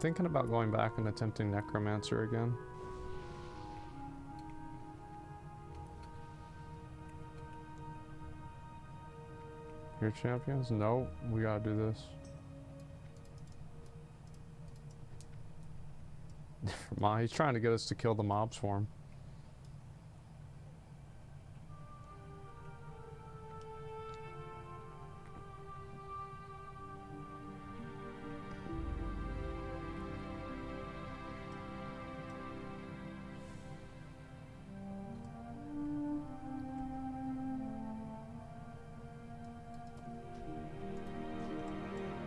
Thinking about going back and attempting Necromancer again. Your champions? No, we gotta do this. He's trying to get us to kill the mobs for him.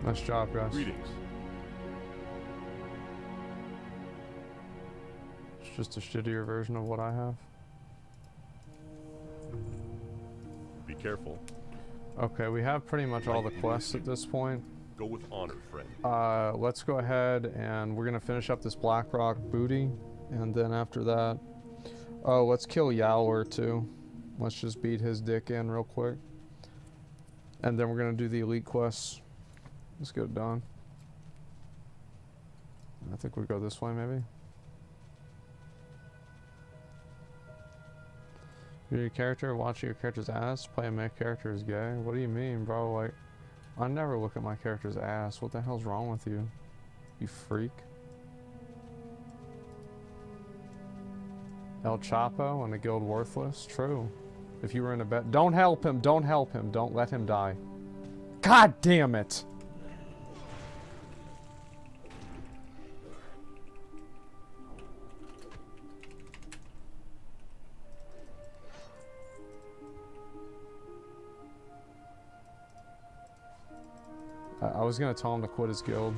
Nice job, guys. Greetings. It's just a shittier version of what I have. Be careful. Okay, we have pretty much all the quests at this point. Go with honor, friend. Let's go ahead and we're gonna finish up this Blackrock booty, and then after that, oh, let's kill Yowler too. Let's just beat his dick in real quick, and then we're gonna do the elite quests. Let's get it done. I think we go this way, maybe. Your character, watching your character's ass, play a main character is gay. What do you mean, bro? Like, I never look at my character's ass. What the hell's wrong with you? You freak. El Chapo and the Guild Worthless? True. If you were in a bed, don't help him, don't help him, don't let him die. God damn it! I was gonna tell him to quit his guild.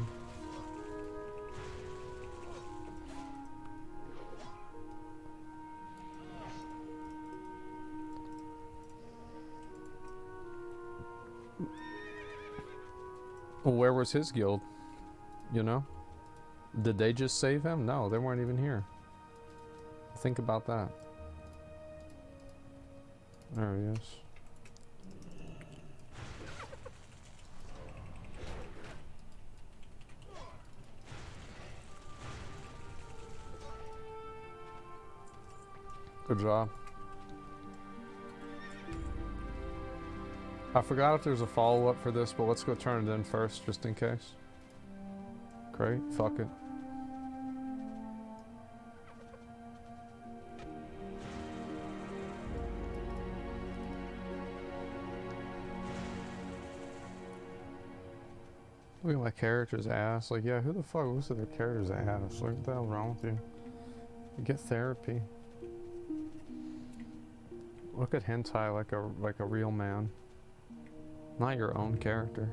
Well, where was his guild? You know? Did they just save him? No, they weren't even here. Think about that. There he is. Good job. I forgot if there's a follow-up for this, but let's go turn it in first, just in case. Great, fuck it. Look at my character's ass. Like, yeah, who the fuck looks at their character's ass? Like, what the hell's wrong with you? Get therapy. Look at hentai like a real man. Not your own character.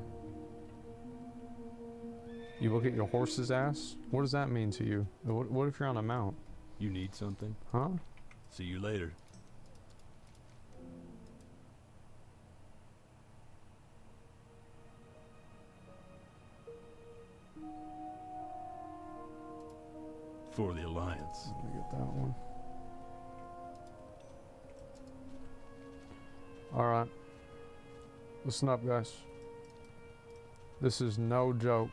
You look at your horse's ass? What does that mean to you? What if you're on a mount? You need something? Huh? See you later. For the Alliance. Let me get that one. Alright. Listen up, guys. This is no joke.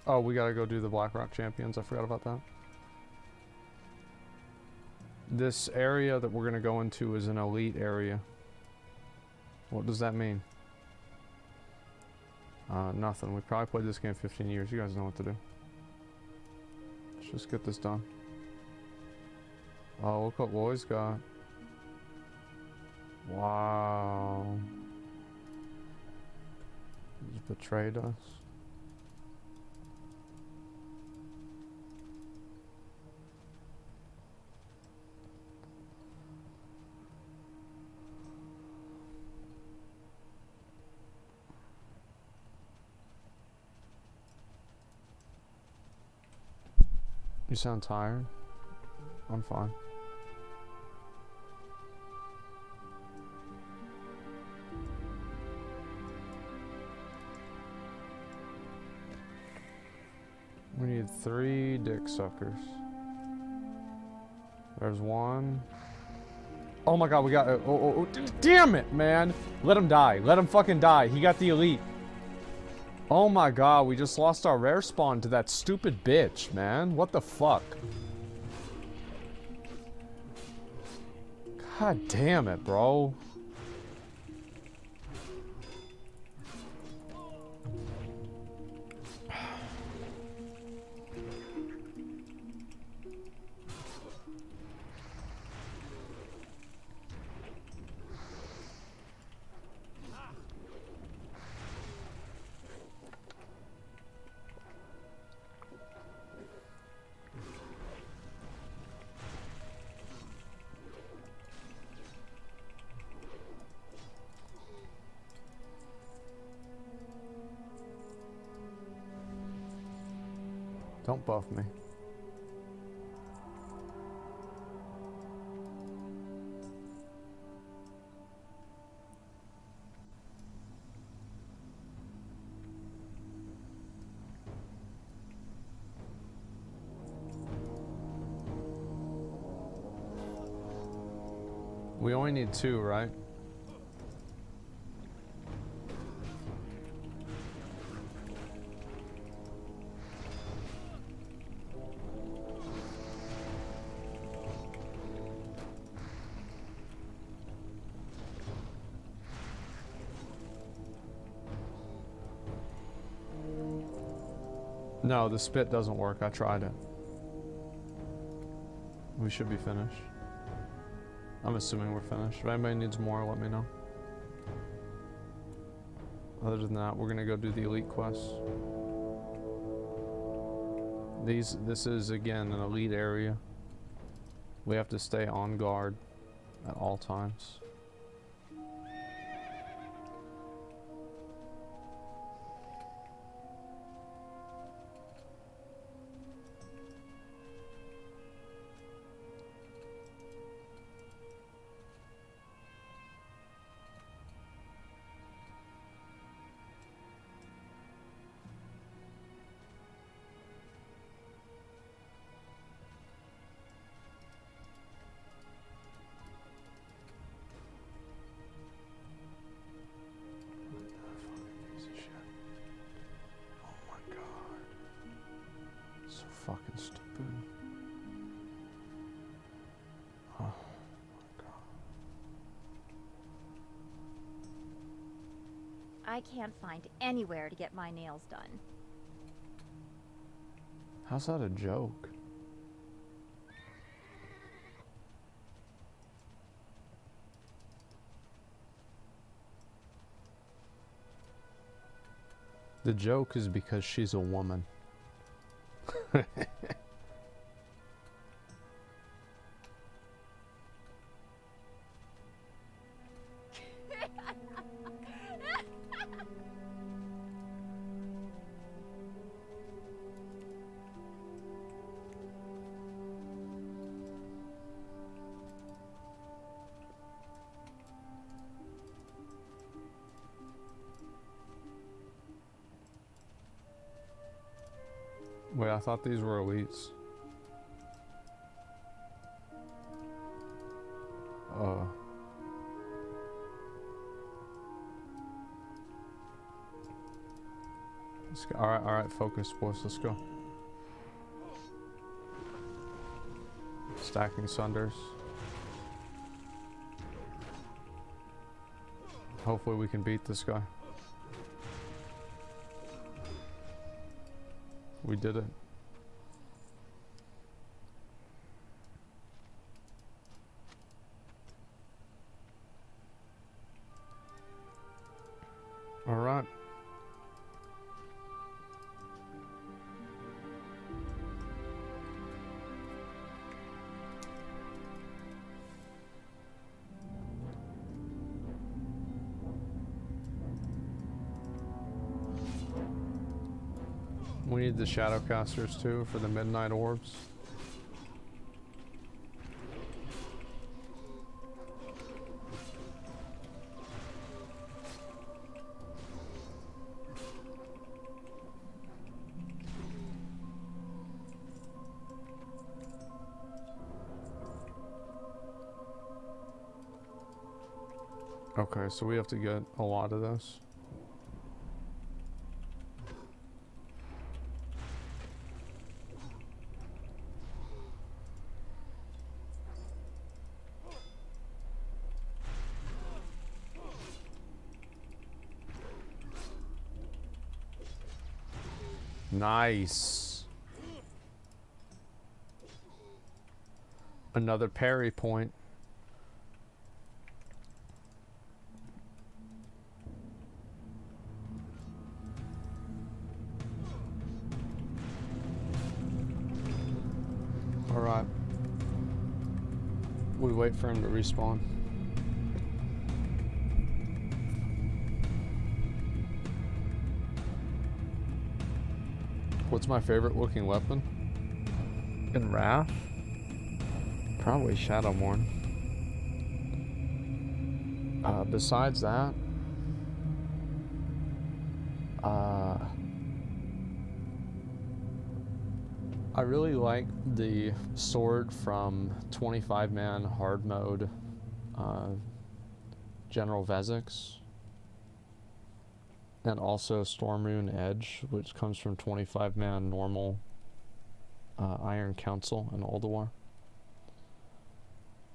Oh, we gotta go do the Blackrock Champions. I forgot about that. This area that we're gonna go into is an elite area. What does that mean? Nothing. We probably played this game 15 years. You guys know what to do. Let's just get this done. Oh, look what Loy's got. Wow. He's betrayed us. You sound tired? I'm fine. We need 3 dick suckers. There's one. Oh my god, we got... damn it, man! Let him die. Let him fucking die. He got the elite. Oh my god, we just lost our rare spawn to that stupid bitch, man. What the fuck? God damn it, bro. Don't buff me. We only need 2, right? No, the spit doesn't work. I tried it. We should be finished. I'm assuming we're finished. If anybody needs more, let me know. Other than that, we're gonna go do the elite quests. This is again an elite area. We have to stay on guard at all times. Fucking stupid. Oh my god. I can't find anywhere to get my nails done. How's that a joke? The joke is because she's a woman. Wait, I thought these were elites. Alright, focus, boys, let's go. Stacking sunders. Hopefully we can beat this guy. We did it. All right. We need the Shadowcasters too for the midnight orbs. Okay, so we have to get a lot of this. Nice. Another parry point. Alright. We wait for him to respawn. What's my favorite looking weapon? In Wrath? Probably Shadowmourne. Besides that, I really like the sword from 25-man hard mode, General Vezix, and also Stormrune Edge, which comes from 25-man normal Iron Council in Ulduar.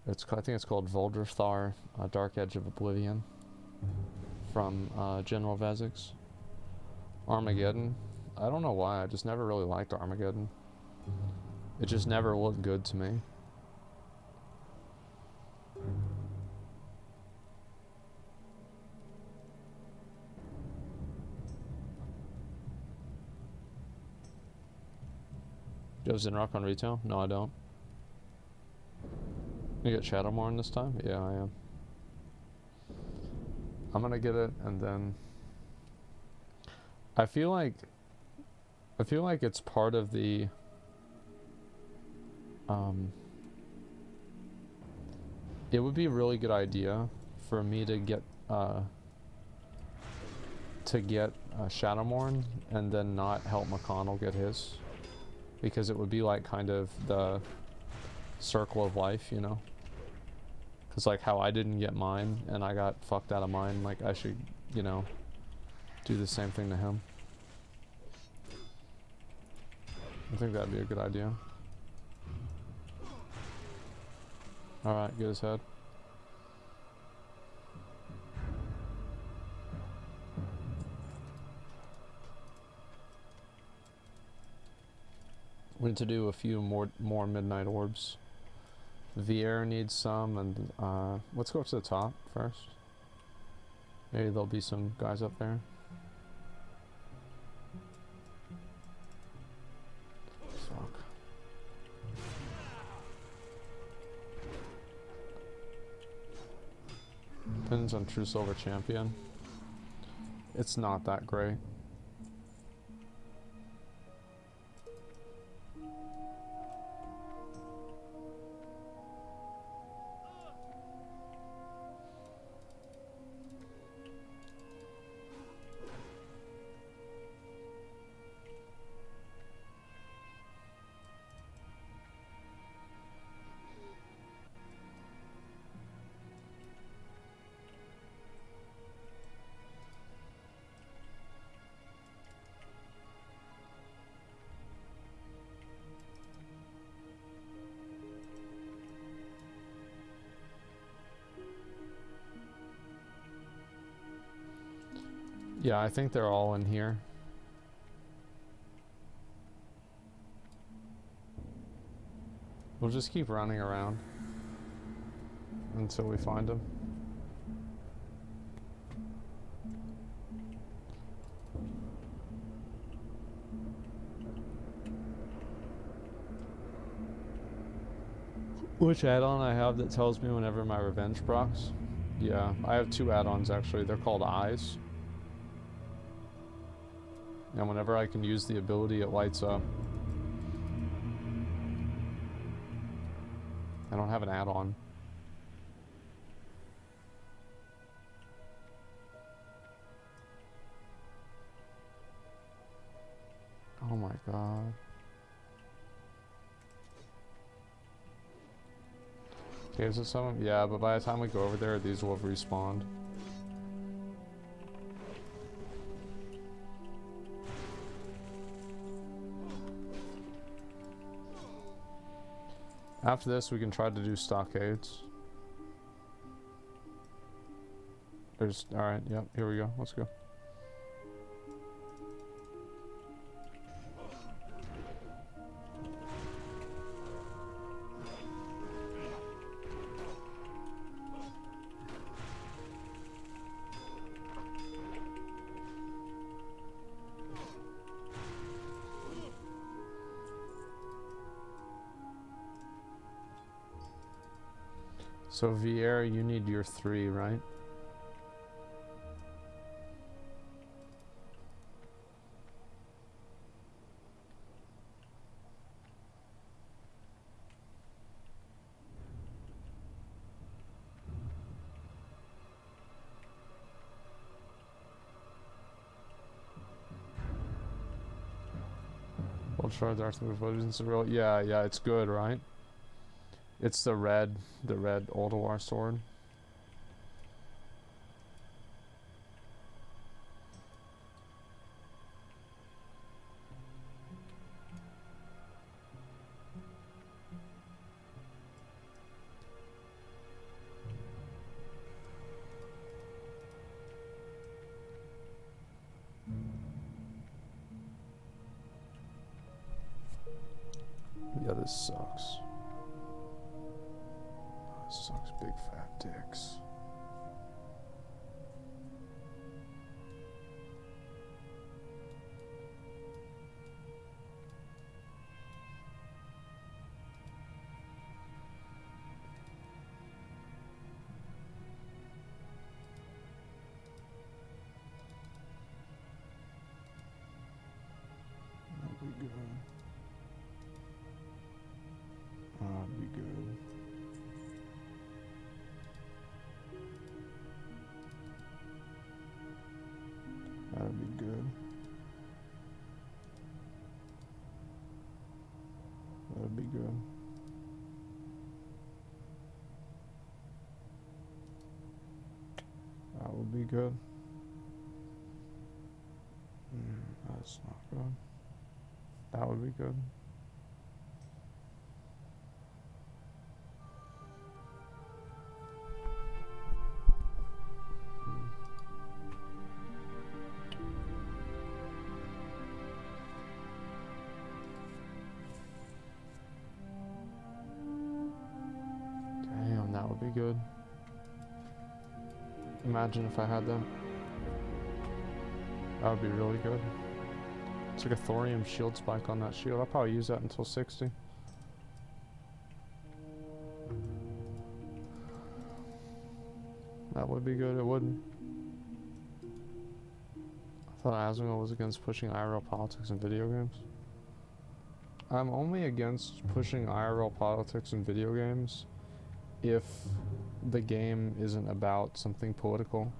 I think it's called Voldrithar, Dark Edge of Oblivion, from General Vezix. Armageddon. I don't know why, I just never really liked Armageddon. It just never looked good to me. Do you have Zinrock on retail? No, I don't. You get Shadowmourne this time? Yeah, I am. I'm gonna get it, and then I feel like it's part of the it would be a really good idea for me to get Shadowmourne and then not help McConnell get his, because it would be like kind of the circle of life, you know? Because like how I didn't get mine and I got fucked out of mine, like I should, you know, do the same thing to him. I think that'd be a good idea. Alright, get his head. We need to do a few more midnight orbs. Vier needs some, and let's go to the top first. Maybe there'll be some guys up there. Fuck. Depends on True Silver Champion. It's not that great. Yeah, I think they're all in here. We'll just keep running around until we find them. Which add-on I have that tells me whenever my revenge procs? Yeah, I have two add-ons actually. They're called Eyes. And whenever I can use the ability, it lights up. I don't have an add-on. Oh my god. Caves of some? Yeah, but by the time we go over there, these will have respawned. After this, we can try to do stockades. Alright, yep, here we go. Let's go. So Viera, you need your 3, right? Well, sure, Darth Vader's real. Yeah, yeah, it's good, right? It's the red Oldawar sword. Yeah, this sucks. This sucks, big fat dicks. That'd be good. That'd be good. That'd be good. That'd be good. That would be good. That's not good. That would be good. Damn, that would be good. Imagine if I had them. That would be really good. It's like a thorium shield spike on that shield. I'll probably use that until 60. That would be good, it wouldn't. I thought Asmongold was against pushing IRL politics in video games. I'm only against pushing IRL politics in video games if the game isn't about something political.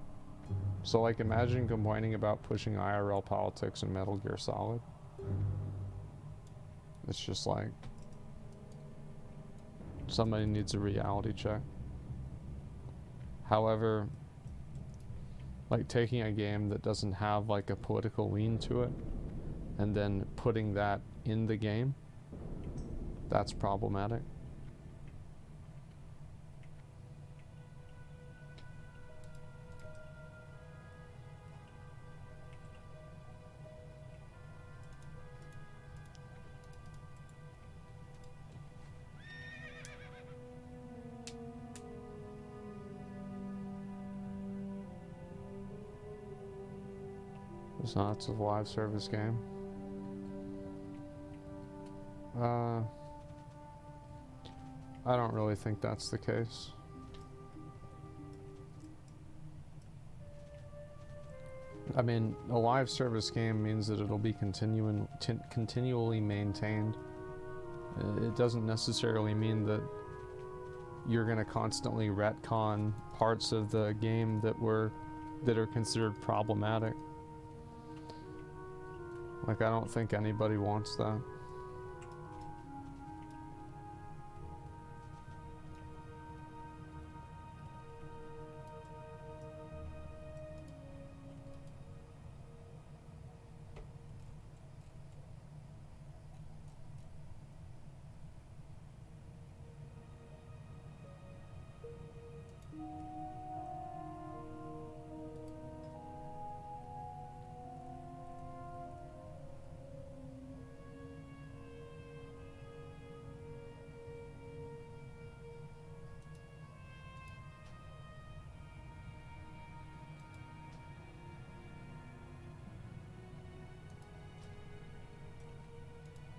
So like imagine complaining about pushing IRL politics in Metal Gear Solid. It's just like somebody needs a reality check. However, like taking a game that doesn't have like a political lean to it and then putting that in the game, that's problematic. It's not, it's a live service game. I don't really think that's the case. I mean, a live service game means that it'll be continually maintained. It doesn't necessarily mean that you're going to constantly retcon parts of the game that are considered problematic. Like, I don't think anybody wants that.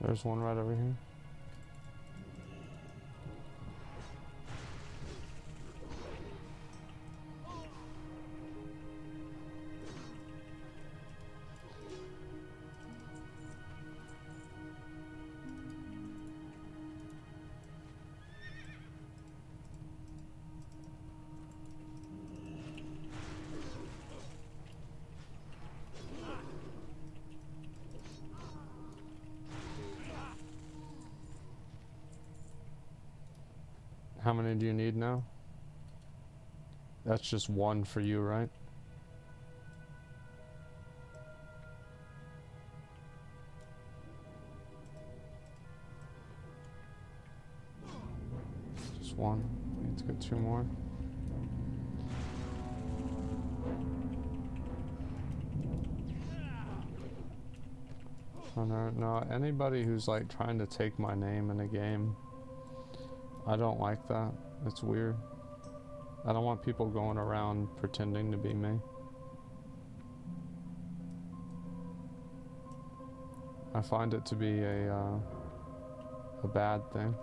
There's one right over here. How many do you need now? That's just one for you, right? Just one. Need to get 2 more. Oh, no, anybody who's like trying to take my name in a game, I don't like that. It's weird. I don't want people going around pretending to be me. I find it to be a bad thing.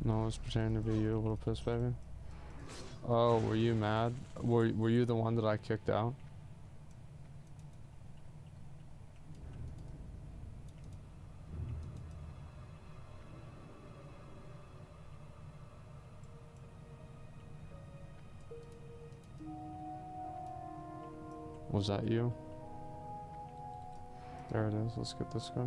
No, I was pretending to be you, little piss baby. Oh, were you mad? Were you the one that I kicked out? Was that you? There it is. Let's get this guy.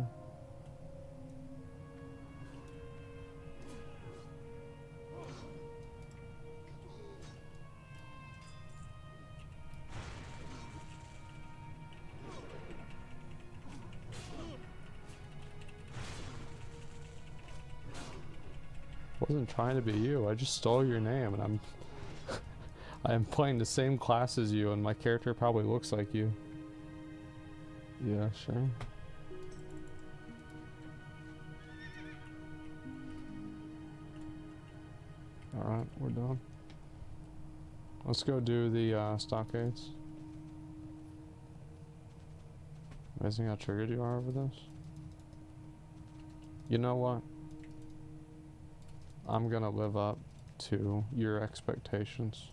Wasn't trying to be you. I just stole your name, and I'm I am playing the same class as you, and my character probably looks like you. Yeah, sure. Alright, we're done. Let's go do the stockades. Amazing how triggered you are over this. You know what? I'm gonna live up to your expectations.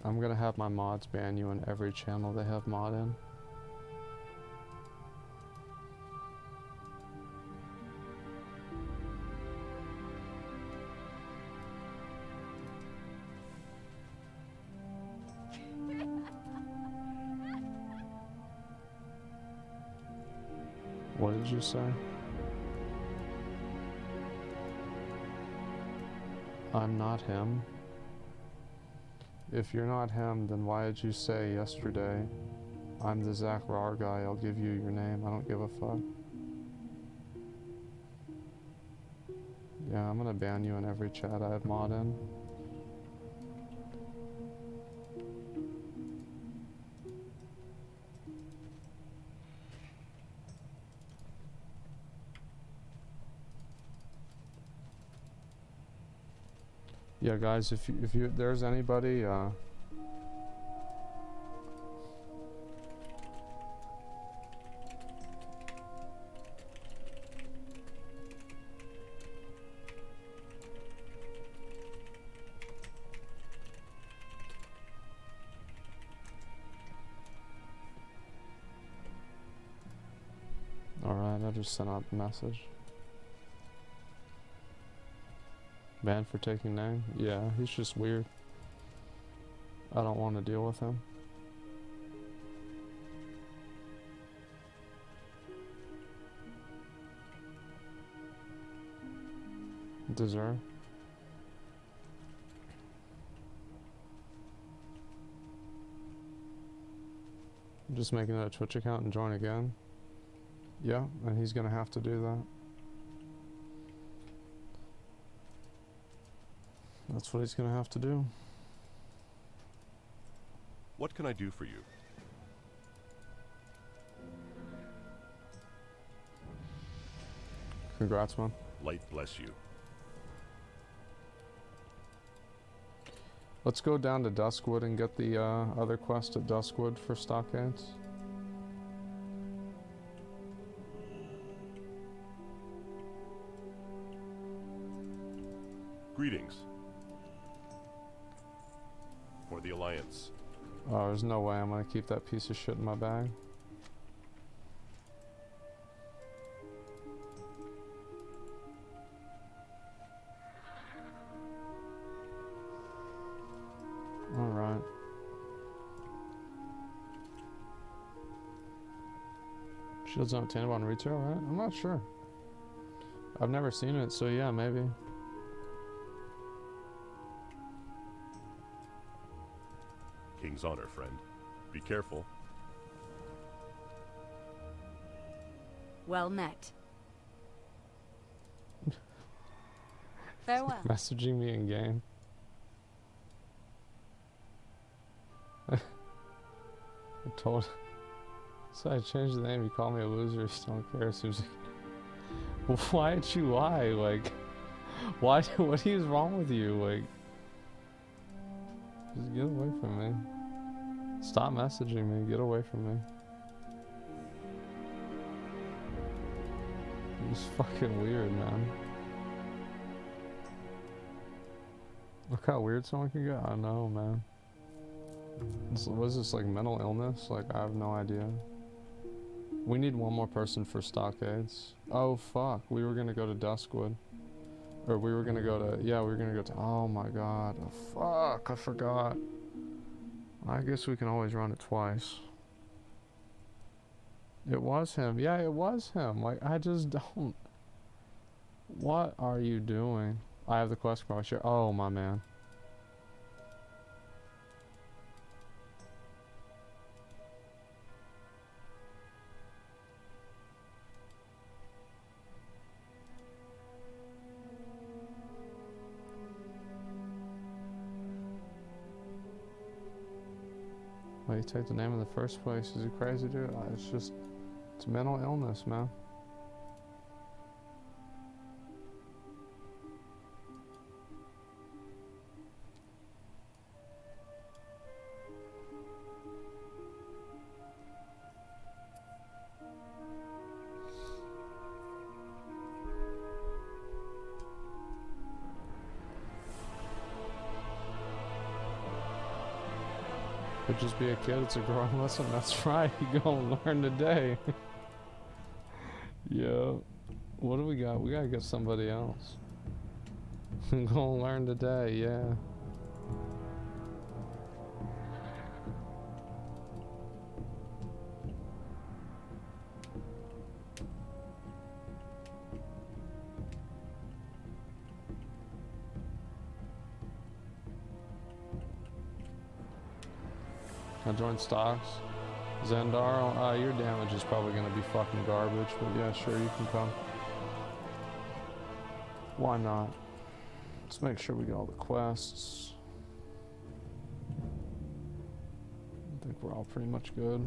I'm gonna have my mods ban you in every channel they have mod in. What did you say? I'm not him. If you're not him, then why did you say yesterday, I'm the Zackrawrr guy, I'll give you your name, I don't give a fuck. Yeah, I'm gonna ban you in every chat I have mod in. Yeah, guys, if there's anybody, alright, I just sent out the message. Banned for taking name? Yeah, he's just weird. I don't want to deal with him. Deserve. I'm just making a Twitch account and join again. Yeah, and he's gonna have to do that. That's what he's gonna have to do. What can I do for you? Congrats, man. Light bless you. Let's go down to Duskwood and get the other quest at Duskwood for stockades. Greetings. For the Alliance. Oh, there's no way I'm gonna keep that piece of shit in my bag. Shields not obtainable on retail, right? I'm not sure. I've never seen it, so yeah, maybe. King's honor, friend. Be careful. Well met. Farewell. Messaging me in game. I told. So I changed the name. You call me a loser. You still don't care. So like, why'd you lie? Like, why? What is wrong with you? Like, just get away from me. Stop messaging me. Get away from me. It's fucking weird, man. Look how weird someone can get. I know, man. Was this like mental illness? Like, I have no idea. We need one more person for stockades. Oh fuck, we were gonna go to Duskwood. Or we were gonna go to, yeah, we were gonna go to, oh my god. Oh fuck, I forgot. I guess we can always run it twice. It was him. Yeah, it was him. Like, I just don't. What are you doing? I have the quest probably sure. Oh my man. Why you take the name in the first place? Is he crazy, dude? It's just, it's mental illness, man. Could just be a kid, it's a growing lesson. That's right, you gonna learn today. Yeah. What do we got? We gotta get somebody else. Gonna learn today, yeah. I joined stocks. Zandaro, your damage is probably gonna be fucking garbage, but yeah, sure, you can come. Why not? Let's make sure we get all the quests. I think we're all pretty much good.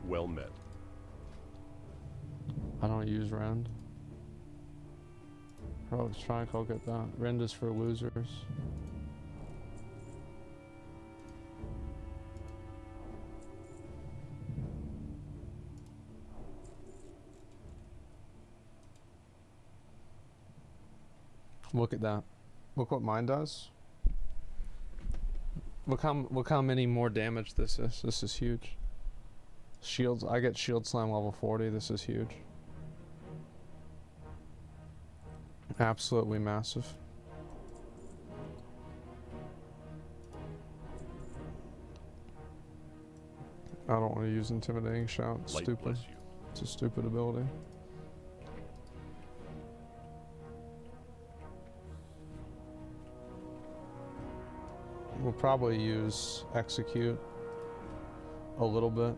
Well met. I don't use Rend. Probably try and get that. Rend is for losers. Look at that. Look what mine does. Look how many more damage this is. This is huge. Shields, I get shield slam level 40. This is huge. Absolutely massive. I don't want to use intimidating shout. It's Light stupid. bless you. It's a stupid ability. We'll probably use execute a little bit.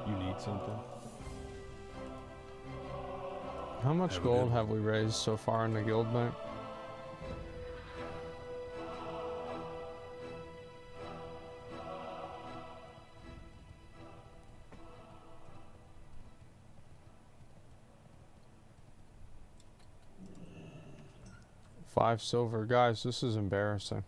You need something? How much Have a gold good have we raised so far in the guild bank? $5 silver. Guys, this is embarrassing.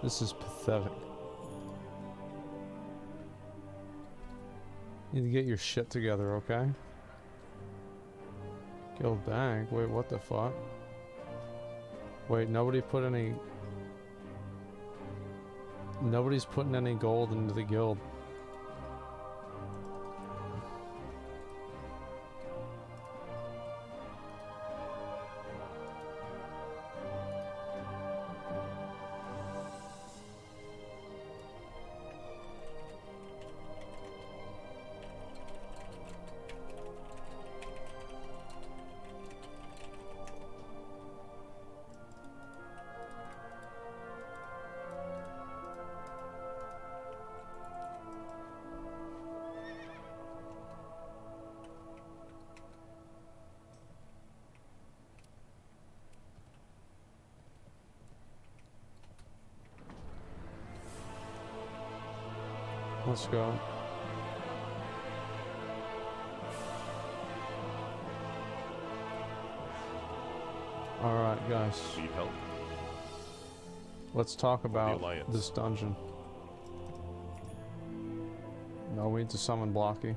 This is pathetic. You need to get your shit together, okay? Guild bank? Wait, what the fuck? Wait, nobody put any... Nobody's putting any gold into the guild. Let's go. Alright, guys. Need help? Let's talk about Alliance. this dungeon. No, we need to summon Blocky.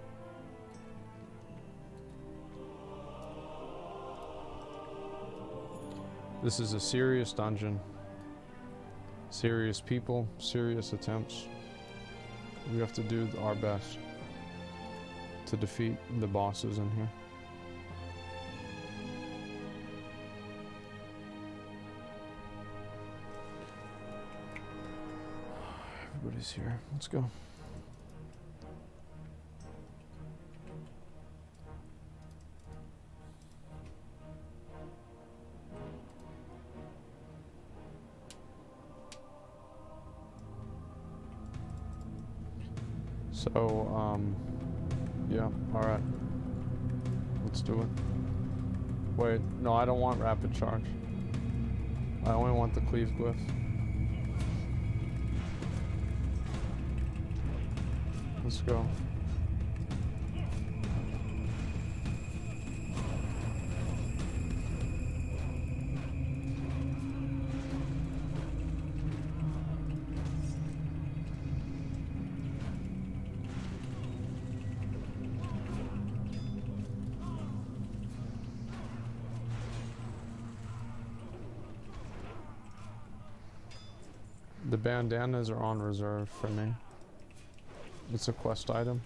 This is a serious dungeon. Serious people, serious attempts. We have to do our best to defeat the bosses in here. Everybody's here. Let's go. So, yeah, alright. Let's do it. Wait, no, I don't want rapid charge. I only want the cleave glyph. Let's go. The bandanas are on reserve for me. It's a quest item.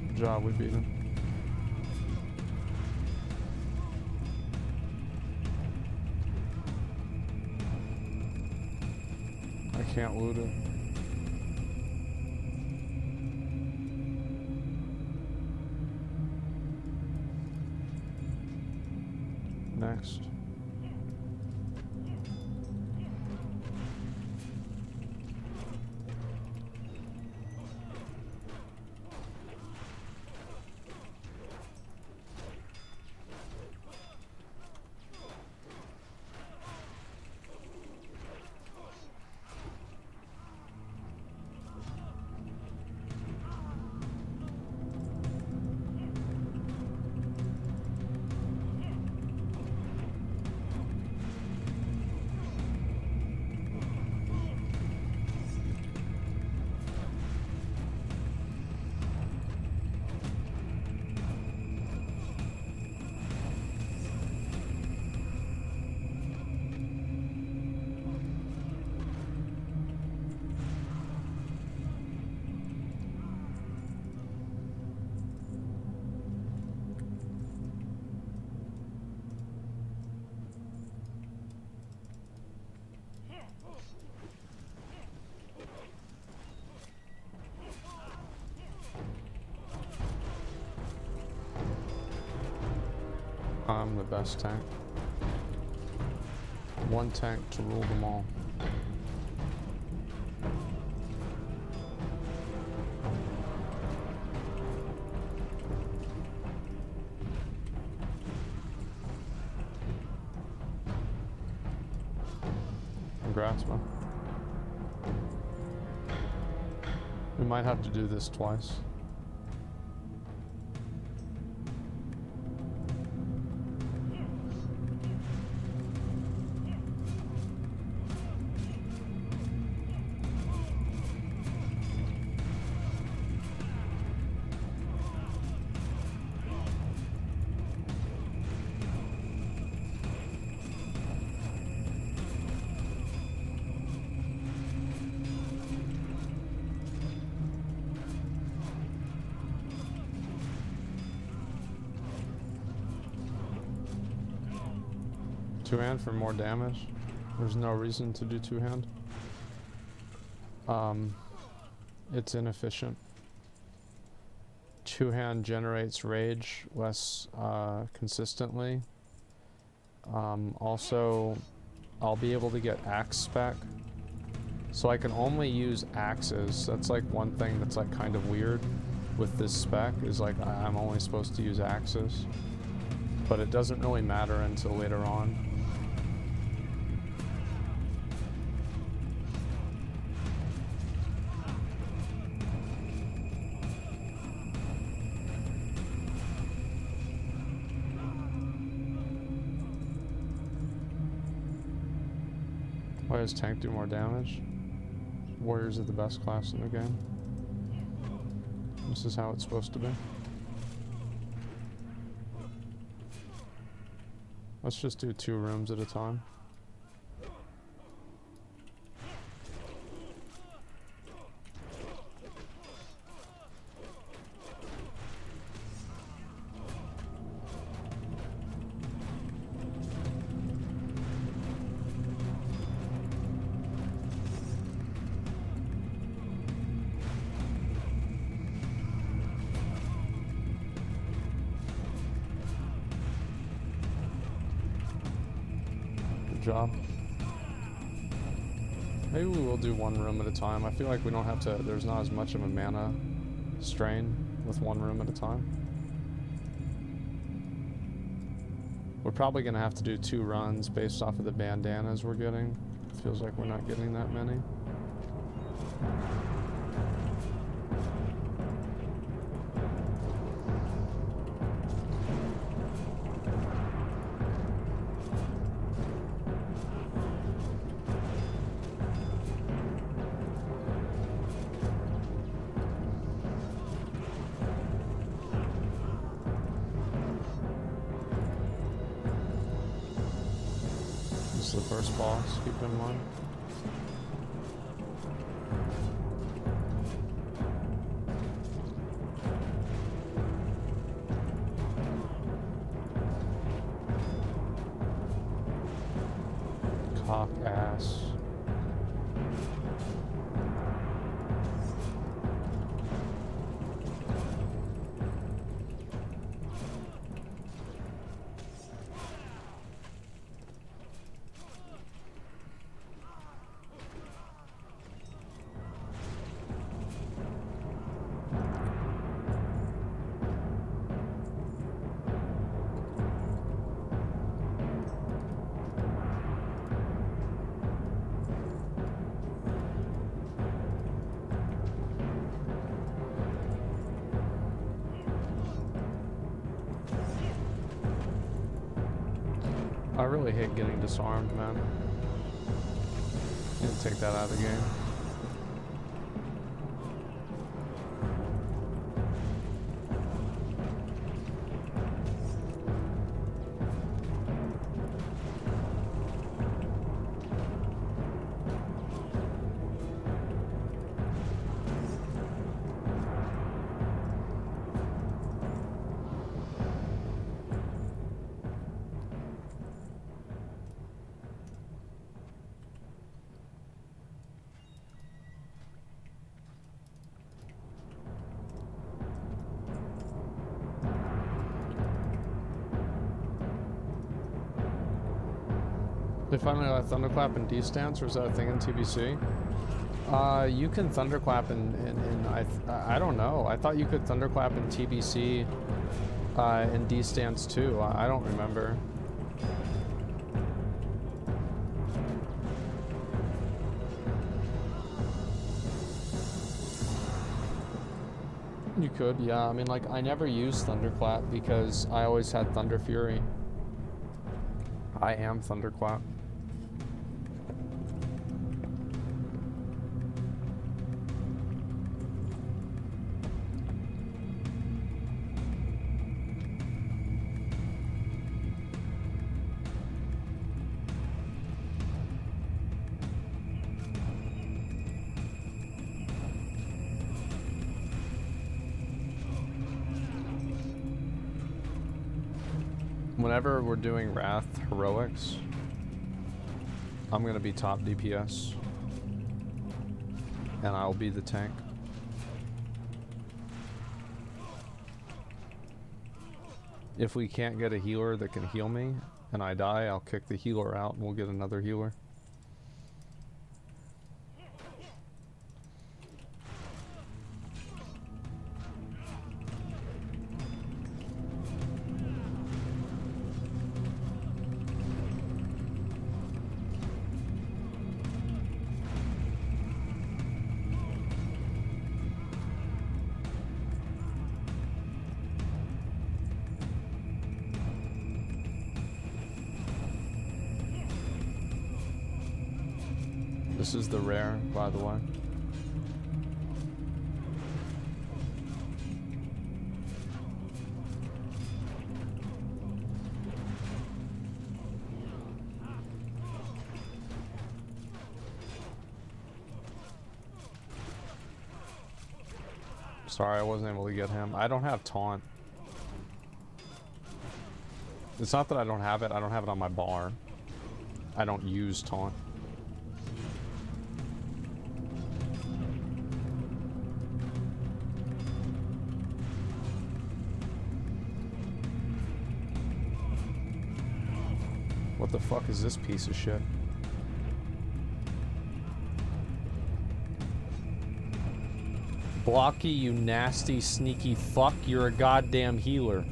Good job, we beat him. I can't loot it. Next. I'm the best tank. One tank to rule them all. Congrats, man. We might have to do this twice. Two-hand for more damage. There's no reason to do two-hand. It's inefficient. Two-hand generates rage less consistently. Also, I'll be able to get axe spec. So I can only use axes. That's like one thing that's like kind of weird with this spec, is like I'm only supposed to use axes. But it doesn't really matter until later on. Why does tank do more damage? Warriors are the best class in the game. This is how it's supposed to be. Let's just do 2 rooms at a time. Job. Maybe we will do 1 room at a time. I feel like we don't have to, there's not as much of a mana strain with 1 room at a time. We're probably going to have to do 2 runs based off of the bandanas we're getting. Feels like we're not getting that many. The first boss, keep in mind. Cock ass. I really hate getting disarmed, man. Need to take that out of the game. They finally let Thunderclap in D-stance, or is that a thing in TBC? You can Thunderclap in I don't know. I thought you could Thunderclap in TBC in D-stance too. I don't remember. You could, yeah. I mean, like, I never used Thunderclap because I always had Thunder Fury. I am Thunderclap. Whenever we're doing Wrath Heroics, I'm gonna be top DPS. And I'll be the tank. If we can't get a healer that can heal me, and I die, I'll kick the healer out and we'll get another healer. This is the rare, by the way. Sorry, I wasn't able to get him. I don't have taunt. It's not that I don't have it on my bar. I don't use taunt. What the fuck is this piece of shit? Blocky, you nasty, sneaky fuck. You're a goddamn healer.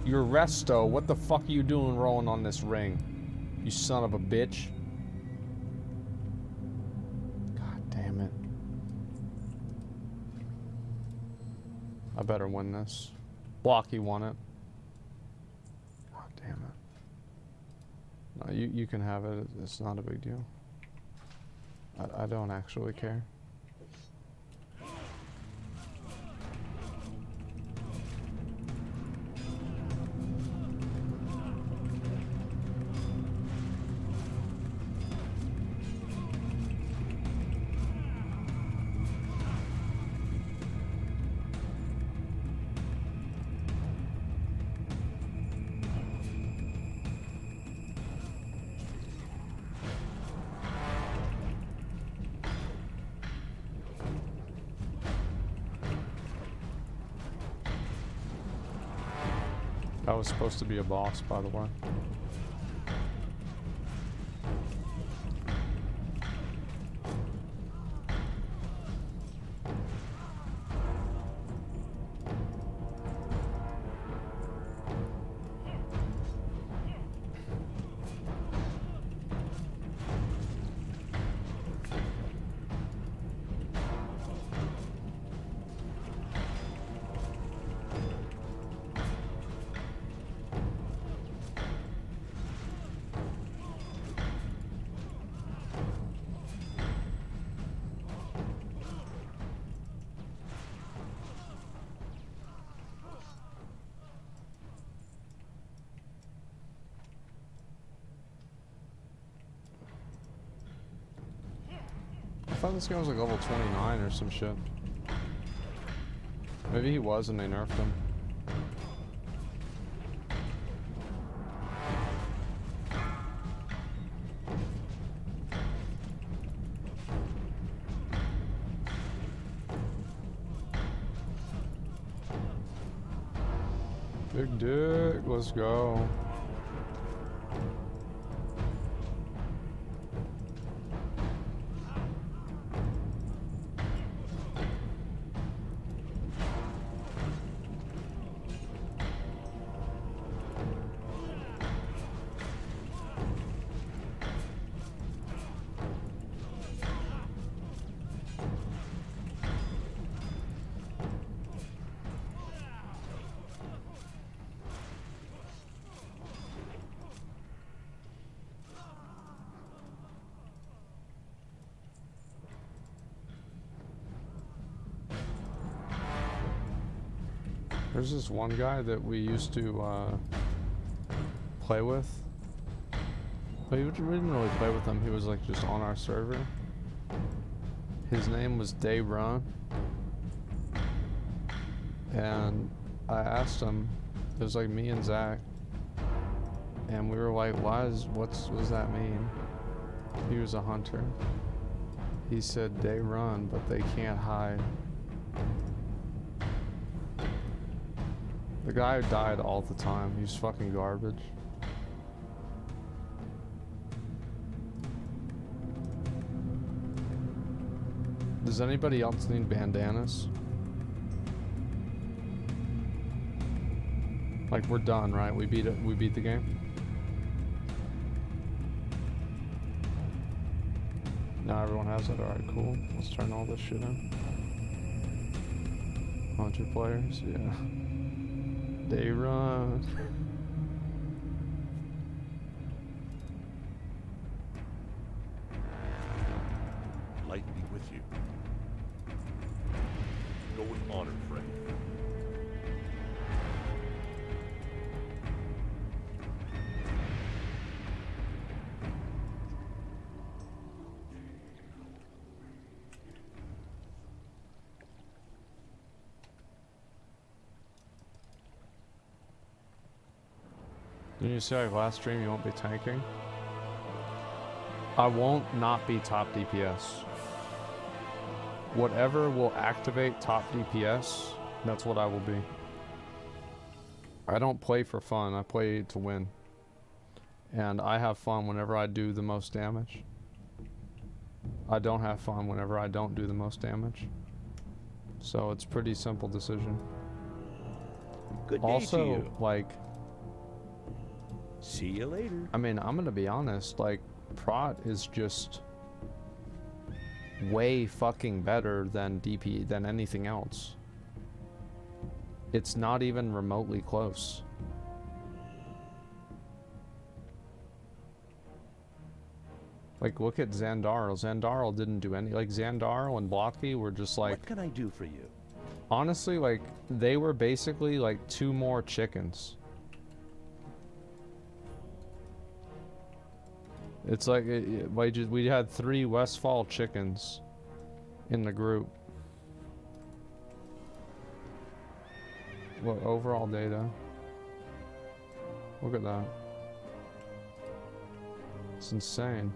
You're Resto. What the fuck are you doing rolling on this ring? You son of a bitch. God damn it. I better win this. Blocky won it. Damn it. No, you can have it. It's not a big deal. I don't actually care. That was supposed to be a boss, by the way. I thought this guy was like level 29 or some shit. Maybe he was and they nerfed him. Big dick, let's go. There's this one guy that we used to play with. But we didn't really play with him. He was like just on our server. His name was Zackrawrr. And I asked him, it was like me and Zach. And we were like, what does that mean? He was a hunter. He said they run, but they can't hide. The guy died all the time. He was fucking garbage. Does anybody else need bandanas? Like, we're done, right? We beat it. We beat the game. Now everyone has it. Alright, cool. Let's turn all this shit in. 100 players, yeah. They run. Light be with you. Go with honor, friend. Didn't you say like last stream you won't be tanking? I won't not be top DPS. Whatever will activate top DPS, that's what I will be. I don't play for fun, I play to win. And I have fun whenever I do the most damage. I don't have fun whenever I don't do the most damage. So it's a pretty simple decision. Good day Also, to you. like, See you later. I mean, I'm gonna be honest, like, Prot is just way fucking better than DP, than anything else. It's not even remotely close. Like, look at Xandarl. Xandarl didn't do any, like, Xandarl and Blocky were just like, What can I do for you? honestly, like, they were basically like 2 more chickens. It's like, we had 3 Westfall chickens in the group. What overall data? Look at that. It's insane.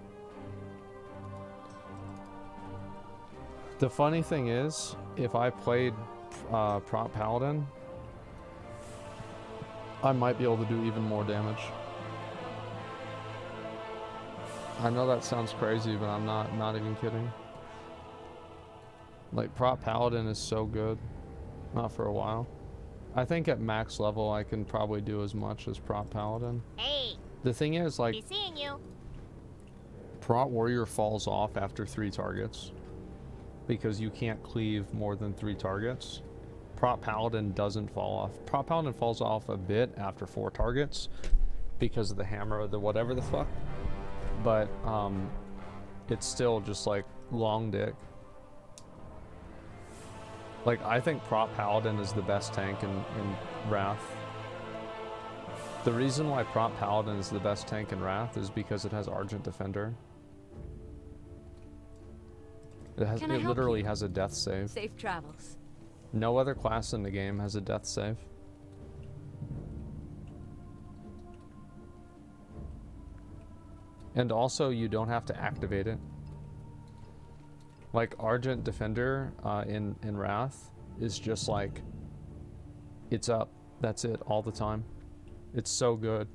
The funny thing is, if I played Prop Paladin, I might be able to do even more damage. I know that sounds crazy, but I'm not even kidding. Like, Prop Paladin is so good. Not for a while. I think at max level I can probably do as much as Prop Paladin. Hey, The thing is, like, be seeing you. Prot Warrior falls off after 3 targets. Because you can't cleave more than 3 targets. Prop Paladin doesn't fall off. Prop Paladin falls off a bit after 4 targets. Because of the hammer or the whatever the fuck. But, it's still just like long dick. Like, I think Prop Paladin is the best tank in Wrath. The reason why Prop Paladin is the best tank in Wrath is because it has Argent Defender. It Can I help literally you? has a death save. Safe travels. No other class in the game has a death save. And also, you don't have to activate it. Like, Argent Defender in Wrath is just like, it's up. That's it, all the time. It's so good.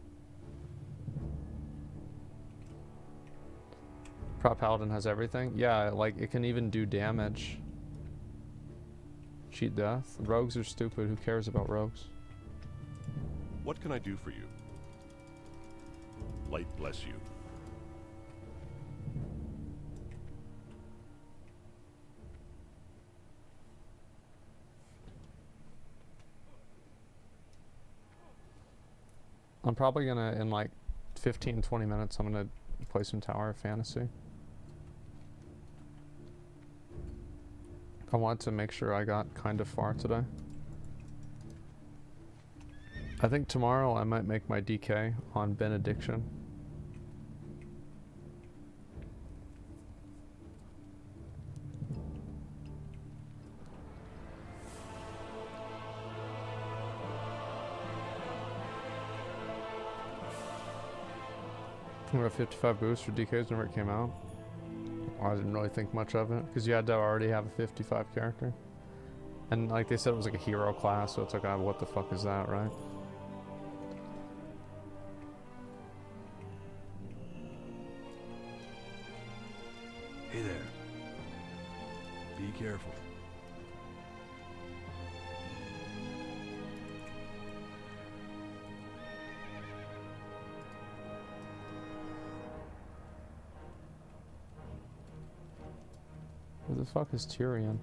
Prop Paladin has everything. Yeah, like, it can even do damage. Cheat death. Rogues are stupid. Who cares about rogues? What can I do for you? Light bless you. I'm probably gonna, in like 15-20 minutes, I'm gonna play some Tower of Fantasy. I want to make sure I got kind of far today. I think tomorrow I might make my DK on Benediction. We got 55 boosts for DKs whenever it came out. Well, I didn't really think much of it because you had to already have a 55 character. And like they said, it was like a hero class, so it's like, what the fuck is that, right? Hey there. Be careful. Where the fuck is Tyrion?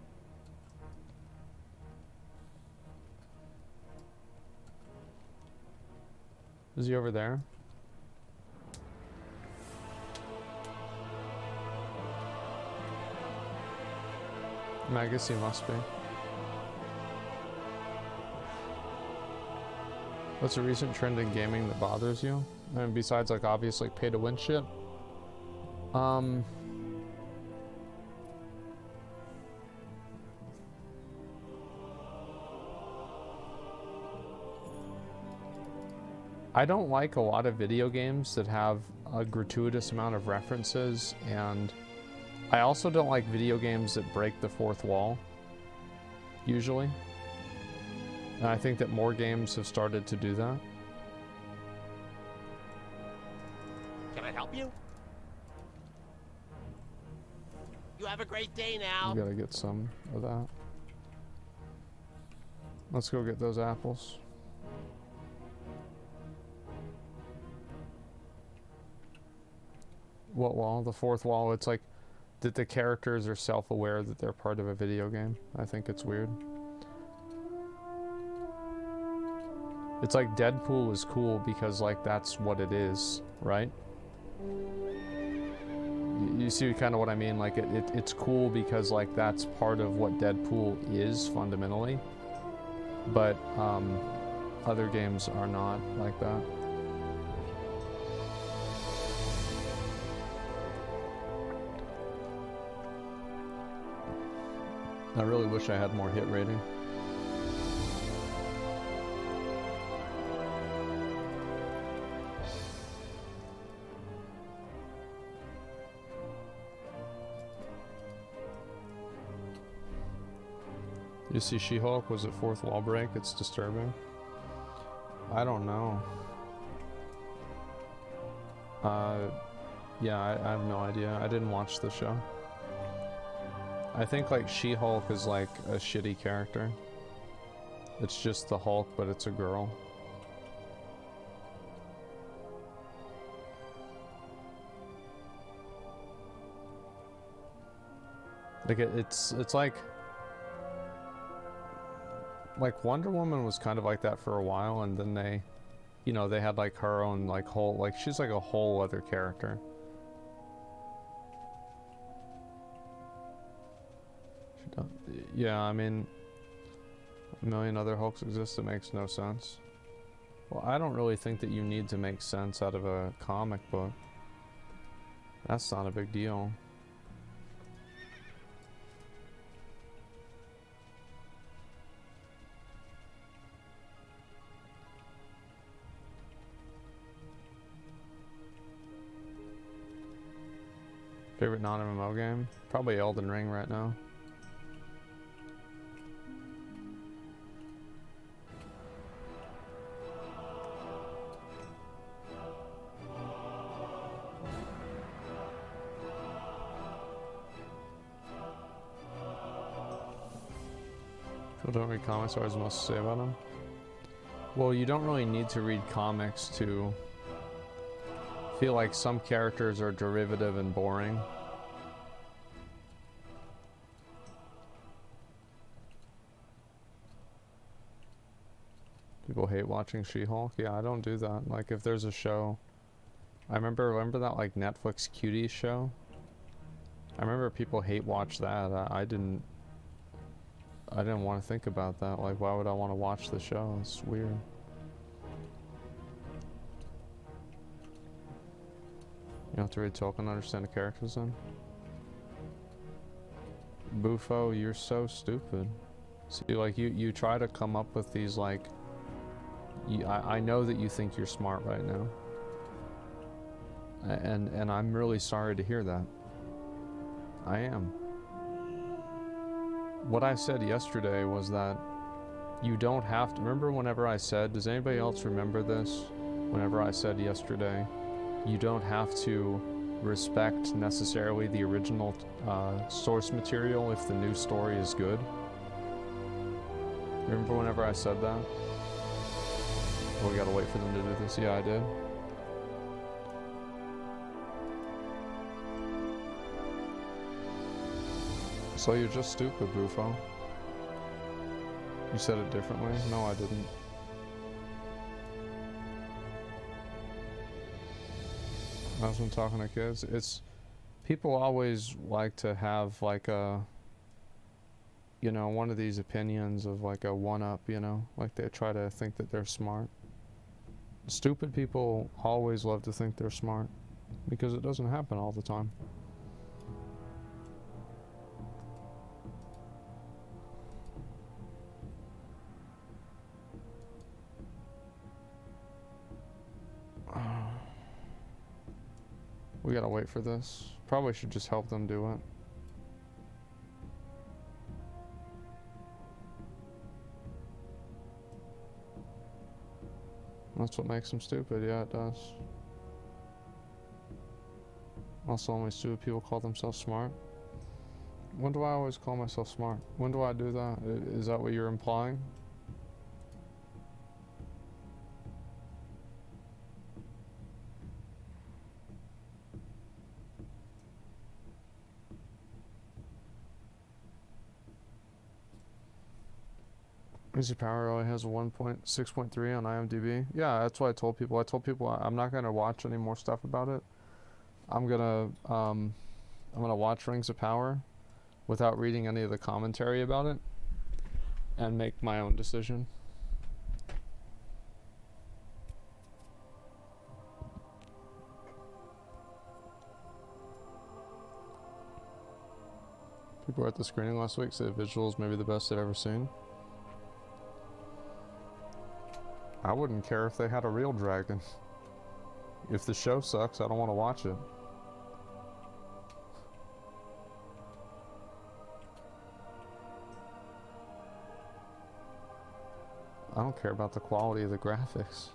Is he over there? I guess he must be. What's a recent trend in gaming that bothers you? I mean, besides like obvious like pay to win shit. I don't like a lot of video games that have a gratuitous amount of references, and I also don't like video games that break the fourth wall, usually. And I think that more games have started to do that. Can I help you? You have a great day now. We gotta get some of that. Let's go get those apples. What wall? The fourth wall. It's like that the characters are self-aware that they're part of a video game. I think it's weird. It's like Deadpool is cool because like that's what it is, right? You see kind of what I mean? Like it's cool because like that's part of what Deadpool is fundamentally. But other games are not like that. I really wish I had more hit rating. You see She-Hulk? Was it fourth wall break? It's disturbing. I don't know. Yeah, I have no idea. I didn't watch the show. I think like She-Hulk is like a shitty character. It's just the Hulk, but it's a girl. Like it's like Wonder Woman was kind of like that for a while, and then they, you know, they had like her own like whole, like she's like a whole other character. Yeah, I mean, a million other Hulks exist. It makes no sense. Well, I don't really think that you need to make sense out of a comic book. That's not a big deal. Favorite non-MMO game? Probably Elden Ring right now. People don't read comics, or has most to say about them. Well, you don't really need to read comics to feel like some characters are derivative and boring. People hate watching She-Hulk. Yeah, I don't do that. Like if there's a show, I remember that like Netflix Cuties show. I remember people hate watch that. I didn't want to think about that. Like, why would I want to watch the show? It's weird. You have to read Tolkien to understand the characters then? Bufo, you're so stupid. See, like, you try to come up with these, like... I know that you think you're smart right now. And I'm really sorry to hear that. I am. What I said yesterday was that you don't have to... Remember whenever I said... Does anybody else remember this? Whenever I said yesterday, you don't have to respect necessarily the original source material if the new story is good. Remember whenever I said that? Oh, we gotta wait for them to do this. Yeah, I did. So you're just stupid, Bufo. You said it differently? No, I didn't. I was talking to kids. It's... People always like to have like a... You know, one of these opinions of like a one-up, you know? Like they try to think that they're smart. Stupid people always love to think they're smart. Because it doesn't happen all the time. We gotta wait for this. Probably should just help them do it. That's what makes them stupid. Yeah, it does. Also, only stupid people call themselves smart. When do I always call myself smart? When do I do that? Is that what you're implying? Easy Power only has a 6.3 on IMDb. Yeah, that's what I told people. I told people I'm not gonna watch any more stuff about it. I'm gonna watch Rings of Power without reading any of the commentary about it and make my own decision. People were at the screening last week, said the visuals may be the best they've ever seen. I wouldn't care if they had a real dragon. If the show sucks, I don't want to watch it. I don't care about the quality of the graphics.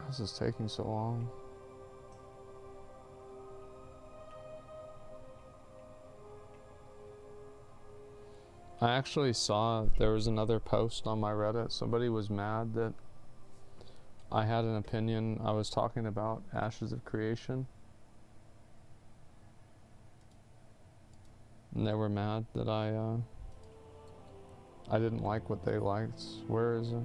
This is taking so long. I actually saw there was another post on my Reddit. Somebody was mad that I had an opinion. I was talking about Ashes of Creation. And they were mad that I didn't like what they liked. Where is it?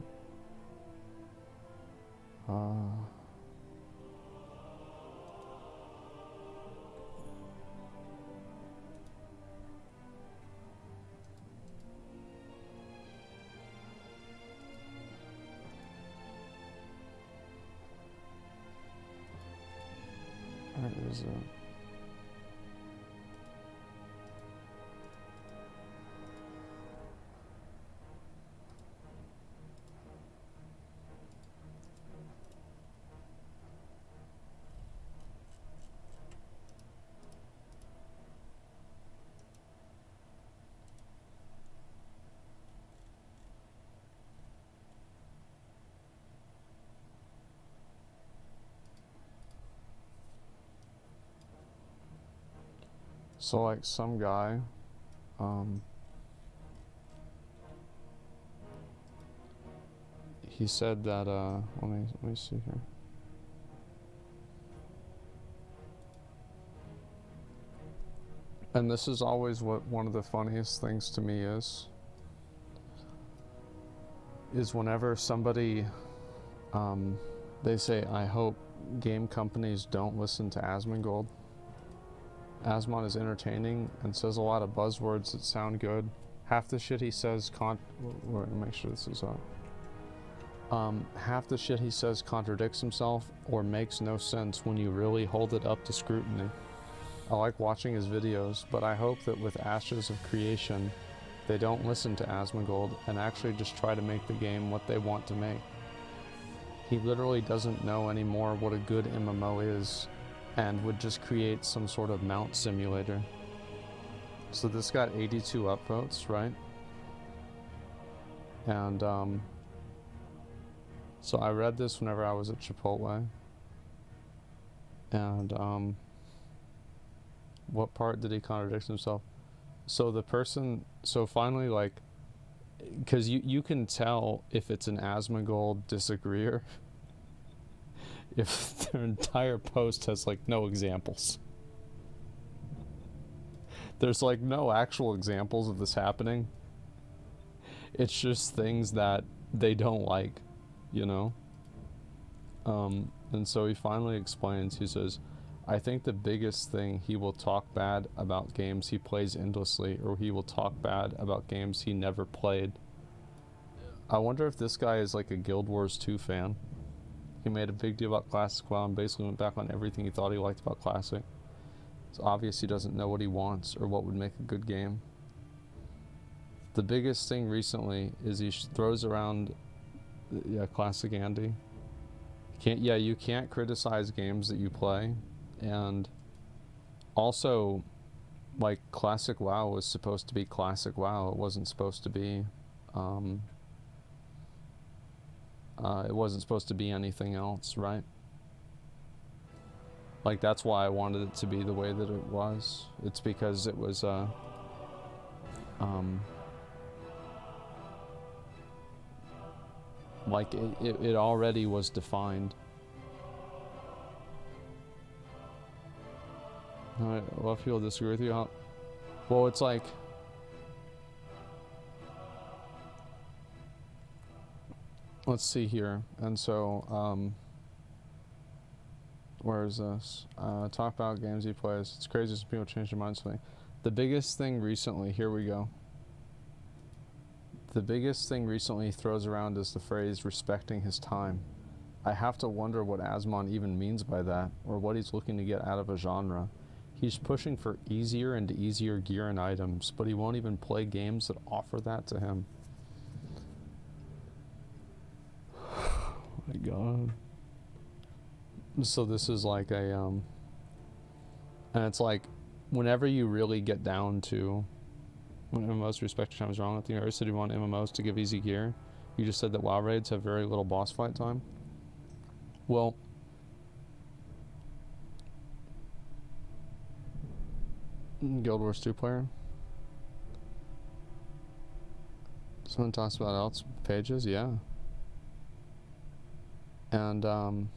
Where is it? So like some guy, he said that, let me see here. And this is always what one of the funniest things to me is whenever somebody, they say, I hope game companies don't listen to Asmongold. Asmon is entertaining and says a lot of buzzwords that sound good. Half the shit he says make sure this is up. Half the shit he says contradicts himself or makes no sense when you really hold it up to scrutiny. I like watching his videos, but I hope that with Ashes of Creation, they don't listen to Asmongold and actually just try to make the game what they want to make. He literally doesn't know anymore what a good MMO is and would just create some sort of mount simulator. So this got 82 upvotes, right? And so I read this whenever I was at Chipotle. And what part did he contradict himself? So the person, so finally, like, because you can tell if it's an Asmongold disagreeer if their entire post has like no examples. There's like no actual examples of this happening. It's just things that they don't like, you know? And so he finally explains, he says, I think the biggest thing, he will talk bad about games he plays endlessly, or he will talk bad about games he never played. I wonder if this guy is like a Guild Wars 2 fan. He made a big deal about Classic WoW and basically went back on everything he thought he liked about Classic. It's obvious he doesn't know what he wants or what would make a good game. The biggest thing recently is he throws around, yeah, Classic Andy. You can't criticize games that you play, and also, like, Classic WoW was supposed to be Classic WoW. It wasn't supposed to be, anything else, right? Like, that's why I wanted it to be the way that it was. It's because it was, like, it already was defined. Alright, a lot of people disagree with you. Well, it's like, let's see here. And so, where is this? Talk about games he plays. It's crazy some people change their minds to me. The biggest thing recently, here we go. The biggest thing recently he throws around is the phrase respecting his time. I have to wonder what Asmon even means by that, or what he's looking to get out of a genre. He's pushing for easier and easier gear and items, but he won't even play games that offer that to him. Oh my god. So this is like a, and it's like, whenever you really get down to, when MMOs respect your time is wrong, I think I already said you want MMOs to give easy gear. You just said that WoW raids have very little boss fight time. Well, Guild Wars 2 player. Someone talks about else pages, yeah. And well,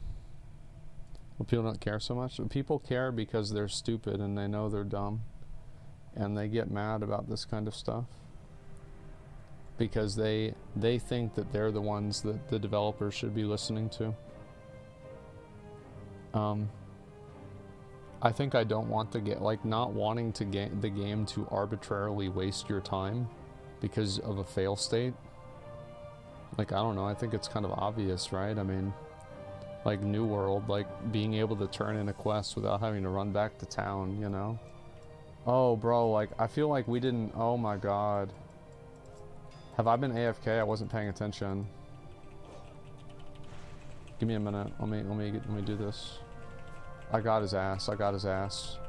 people don't care so much. People care because they're stupid and they know they're dumb, and they get mad about this kind of stuff because they think that they're the ones that the developers should be listening to. I think I don't want the game, like, not wanting to get the game to arbitrarily waste your time because of a fail state. Like, I don't know, I think it's kind of obvious, right? I mean, like New World, like being able to turn in a quest without having to run back to town, you know? Oh, bro, like, I feel like we didn't, oh my god. Have I been AFK? I wasn't paying attention. Give me a minute, let me do this. I got his ass, I got his ass.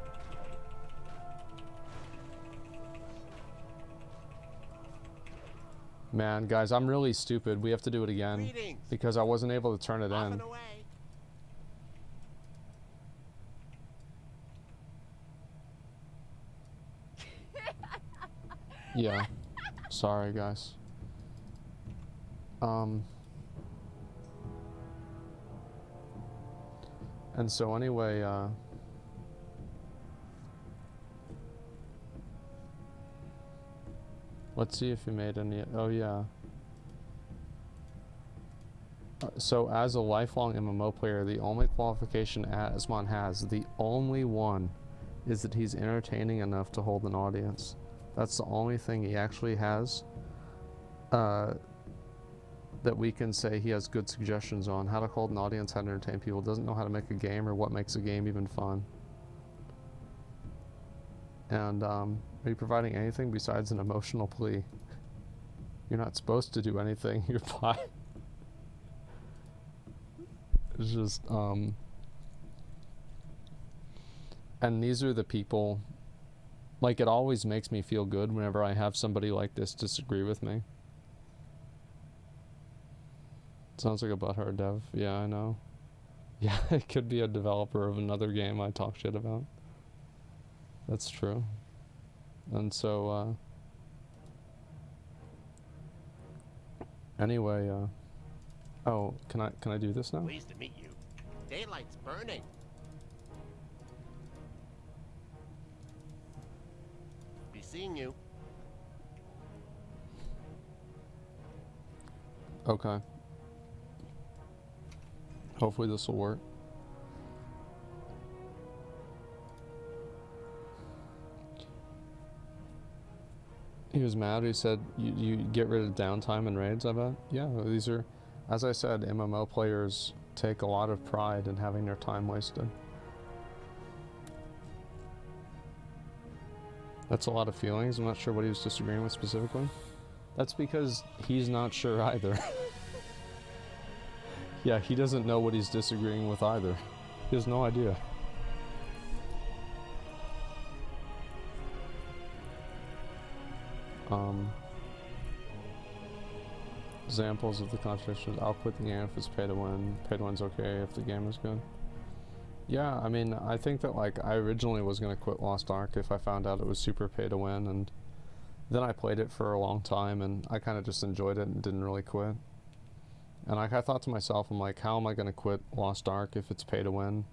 Man, guys, I'm really stupid. We have to do it again. Greetings. Because I wasn't able to turn it Off in. and away. Yeah. Sorry, guys. And so anyway, let's see if he made any, oh yeah. So as a lifelong MMO player, the only qualification Asmon has, the only one, is that he's entertaining enough to hold an audience. That's the only thing he actually has that we can say he has good suggestions on. How to hold an audience, how to entertain people. Doesn't know how to make a game or what makes a game even fun. And are you providing anything besides an emotional plea? You're not supposed to do anything. You're fine. It's just, and these are the people, like, it always makes me feel good whenever I have somebody like this disagree with me. Sounds like a butthurt dev. Yeah, I know. Yeah, it could be a developer of another game I talk shit about. That's true. And so, anyway, oh, can I do this now? Pleased to meet you. Daylight's burning. Be seeing you. Okay. Hopefully this will work. He was mad. He said, you get rid of downtime and raids, I bet. Yeah, these are, as I said, MMO players take a lot of pride in having their time wasted. That's a lot of feelings. I'm not sure what he was disagreeing with specifically. That's because he's not sure either. Yeah, he doesn't know what he's disagreeing with either. He has no idea. Examples of the contradictions. I'll quit the game if it's pay to win. Pay to win's okay if the game is good. Yeah, I mean, I think that, like, I originally was going to quit Lost Ark if I found out it was super pay to win, and then I played it for a long time, and I kind of just enjoyed it and didn't really quit. And like, I thought to myself, I'm like, how am I going to quit Lost Ark if it's pay to win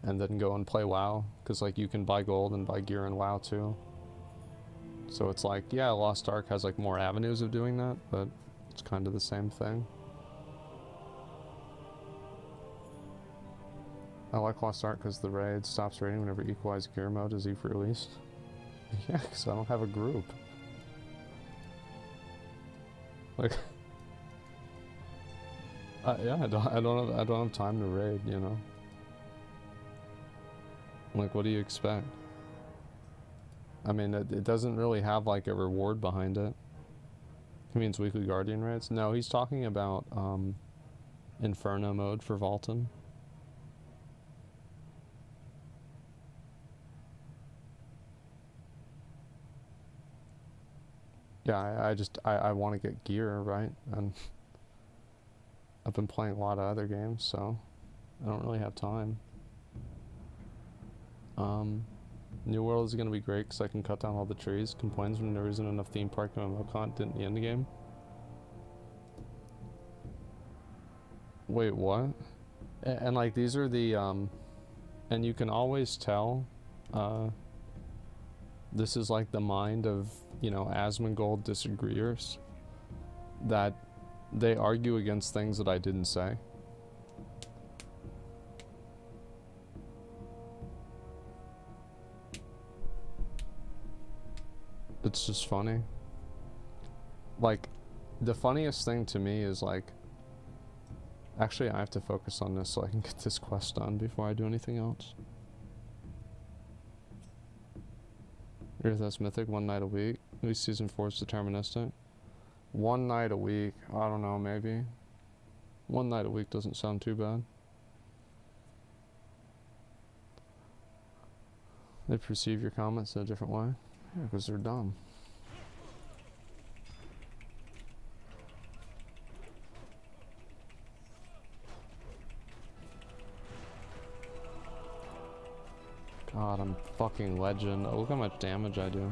and then go and play WoW? Because, like, you can buy gold and buy gear in WoW too. So it's like, yeah, Lost Ark has, like, more avenues of doing that, but it's kind of the same thing. I like Lost Ark because the raid stops raiding whenever equalized gear mode is released. Yeah, because I don't have a group. Like, yeah, I don't have time to raid, you know. Like, what do you expect? I mean, it doesn't really have, like, a reward behind it. He means weekly Guardian raids? No, he's talking about Inferno mode for Vaulton. Yeah, I want to get gear, right? And I've been playing a lot of other games, so I don't really have time. New World is going to be great because I can cut down all the trees. Complains when there isn't enough theme park MMO content in the end game. Wait, what? And like, these are the, and you can always tell, this is like the mind of, you know, Asmongold disagreeers, that they argue against things that I didn't say. It's just funny. Like, the funniest thing to me is, like, actually I have to focus on this so I can get this quest done before I do anything else. Here's that's mythic, 1 night a week. At least season 4 is deterministic. 1 night a week, I don't know, maybe. 1 night a week doesn't sound too bad. They perceive your comments in a different way. Yeah, because they're dumb. God, I'm fucking legend. Oh, look how much damage I do.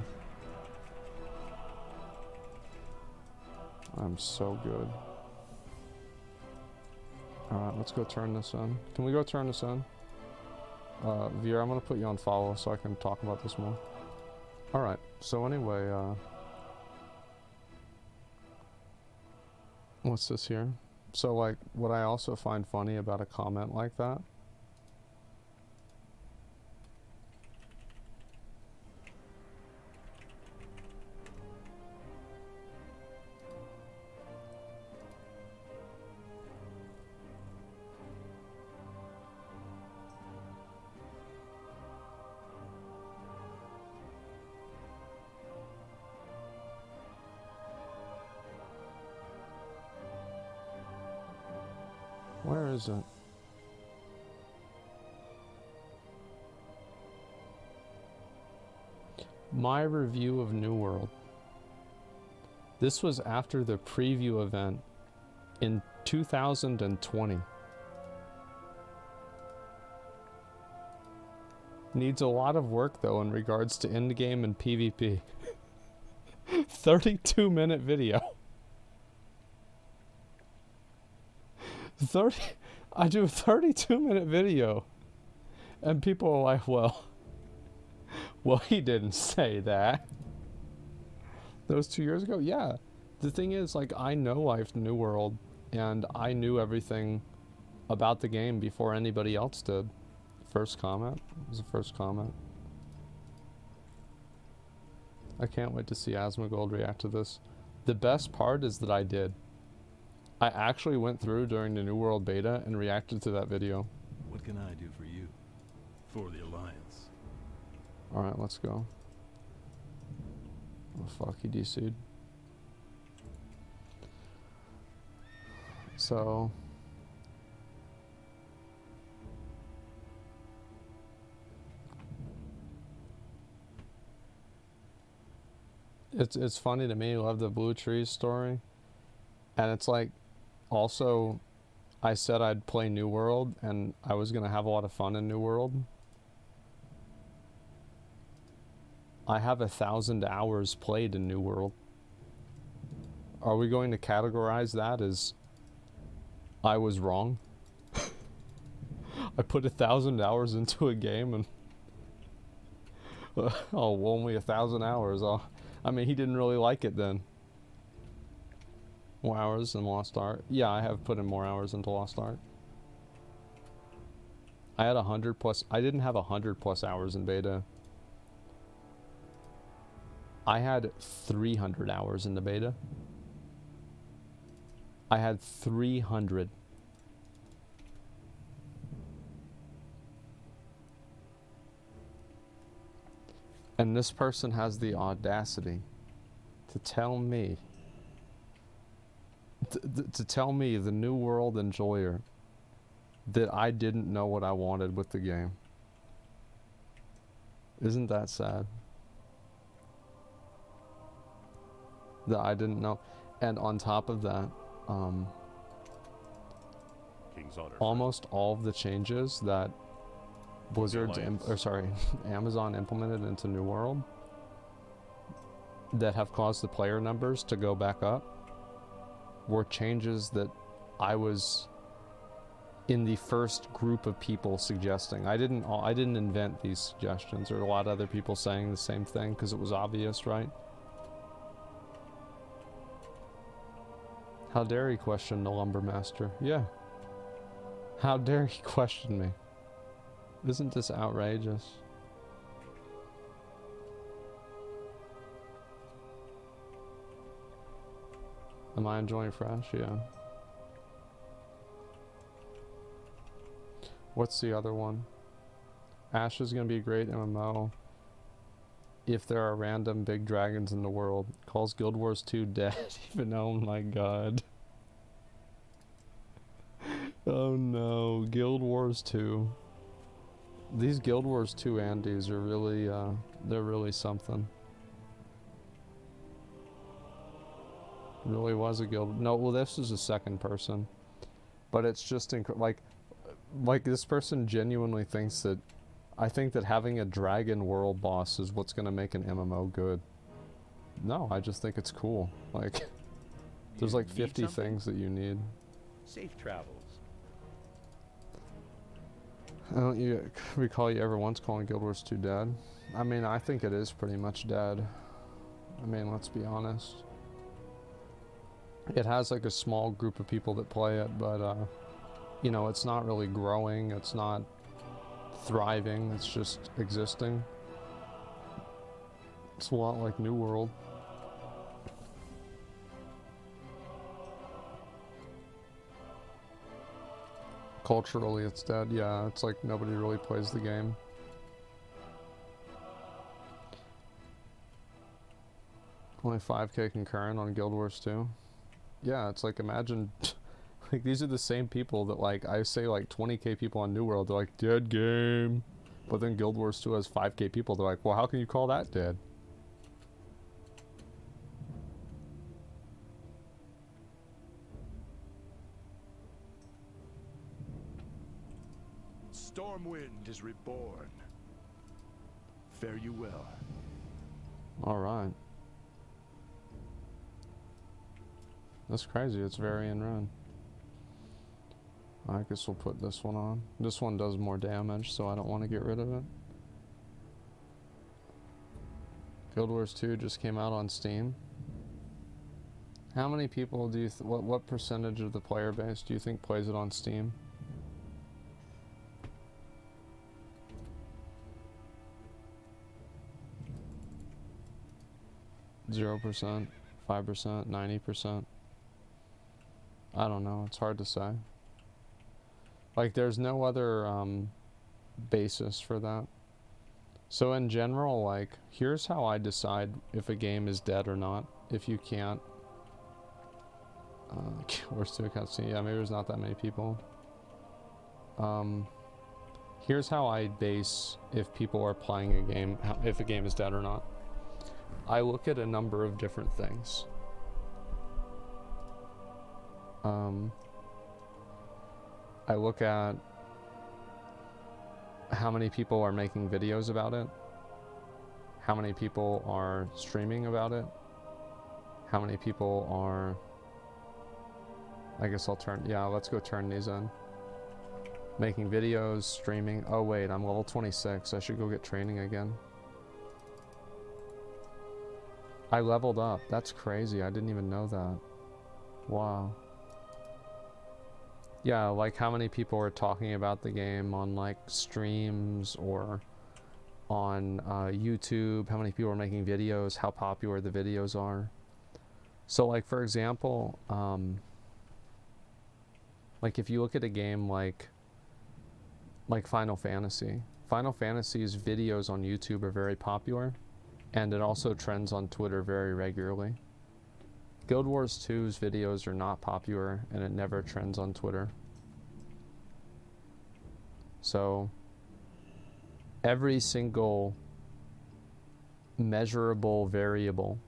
I'm so good. Alright, let's go turn this in. Can we go turn this in? Vera, I'm gonna put you on follow so I can talk about this more. Alright, so anyway, what's this here? So, like, what I also find funny about a comment like that where is it? My review of New World. This was after the preview event in 2020. Needs a lot of work though in regards to endgame and PvP. 32-minute video. 30 I do a 32-minute video and people are like, well, he didn't say that. That was 2 years ago? Yeah. The thing is, like, I know Life New World and I knew everything about the game before anybody else did. First comment? It was the first comment. I can't wait to see Asmongold react to this. The best part is that I did. I actually went through during the New World beta and reacted to that video. What can I do for you? For the Alliance. Alright, let's go. Oh fuck, he DC'd. So... It's funny to me, I love the Blue Trees story. And it's like, also, I said I'd play New World, and I was going to have a lot of fun in New World. I have 1,000 hours played in New World. Are we going to categorize that as I was wrong? I put 1,000 hours into a game and... oh, well, only 1,000 hours. I mean, he didn't really like it then. More hours in Lost Ark. Yeah, I have put in more hours into Lost Ark. I had 100 plus... I didn't have 100 plus hours in beta. I had 300 hours in the beta. I had 300. And this person has the audacity to tell me, to tell me, the New World enjoyer, that I didn't know what I wanted with the game. Isn't that sad? That I didn't know. And on top of that, King's Honor. almost all of the changes that Blizzard's, Amazon implemented into New World that have caused the player numbers to go back up were changes that I was in the first group of people suggesting. I didn't invent these suggestions. There were a lot of other people saying the same thing because it was obvious, right? How dare he question the Lumbermaster? Yeah. How dare he question me? Isn't this outrageous? Am I enjoying Fresh? Yeah. What's the other one? Ash is gonna be a great MMO if there are random big dragons in the world. Calls Guild Wars 2 dead, even though, oh my god. Oh no, Guild Wars 2. These Guild Wars 2 Andes are really, they're really something. Really was a guild. No, well, this is a second person. But it's just, like this person genuinely thinks that, I think that having a dragon world boss is what's gonna make an MMO good. No, I just think it's cool. Like, there's like 50 things that you need. Safe travels. I don't recall you ever once calling Guild Wars 2 dead. I mean, I think it is pretty much dead. I mean, let's be honest. It has like a small group of people that play it, but you know, it's not really growing, it's not thriving, it's just existing. It's a lot like New World. Culturally, it's dead. Yeah, it's like nobody really plays the game. Only 5k concurrent on Guild Wars 2. Yeah, it's like, imagine, like, these are the same people that, like, I say like 20k people on New World, they're like, dead game. But then Guild Wars 2 has 5k people, they're like, well, how can you call that dead? Stormwind is reborn. Fare you well. Alright. That's crazy, it's Varian Run. I guess we'll put this one on. This one does more damage, so I don't want to get rid of it. Guild Wars 2 just came out on Steam. How many people do you, what percentage of the player base do you think plays it on Steam? Zero percent, 5%, 90%. I don't know, it's hard to say. Like, there's no other basis for that. So in general, like, here's how I decide if a game is dead or not. If you can't, Wars 2 cutscene, yeah, maybe there's not that many people. Here's how I base if people are playing a game, if a game is dead or not. I look at a number of different things. I look at how many people are making videos about it, how many people are streaming about it, how many people are, I guess I'll turn, yeah, let's go turn these in. Making videos, streaming, oh wait, I'm level 26, I should go get training again. I leveled up, that's crazy, I didn't even know that. Wow. Yeah, like how many people are talking about the game on like streams or on YouTube, how many people are making videos, how popular the videos are. So like, for example, like if you look at a game like Final Fantasy, Final Fantasy's videos on YouTube are very popular, and it also trends on Twitter very regularly. Guild Wars 2's videos are not popular, and it never trends on Twitter. So, every single measurable variable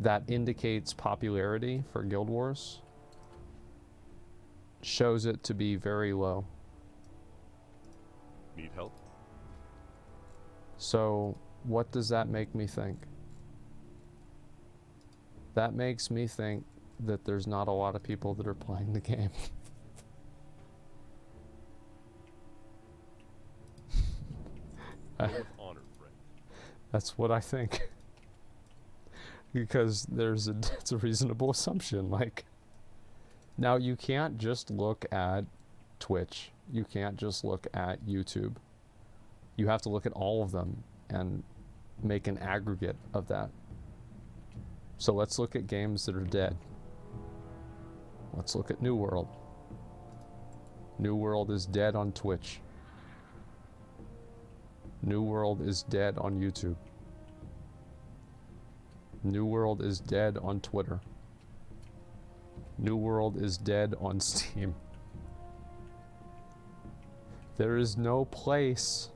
that indicates popularity for Guild Wars shows it to be very low. Need help? So, what does that make me think? That makes me think that there's not a lot of people that are playing the game. Word of honor, friend. That's what I think. Because it's a reasonable assumption. Like, now you can't just look at Twitch. You can't just look at YouTube. You have to look at all of them and make an aggregate of that. So let's look at games that are dead. Let's look at New World. New World is dead on Twitch. New World is dead on YouTube. New World is dead on Twitter. New World is dead on Steam. There is no place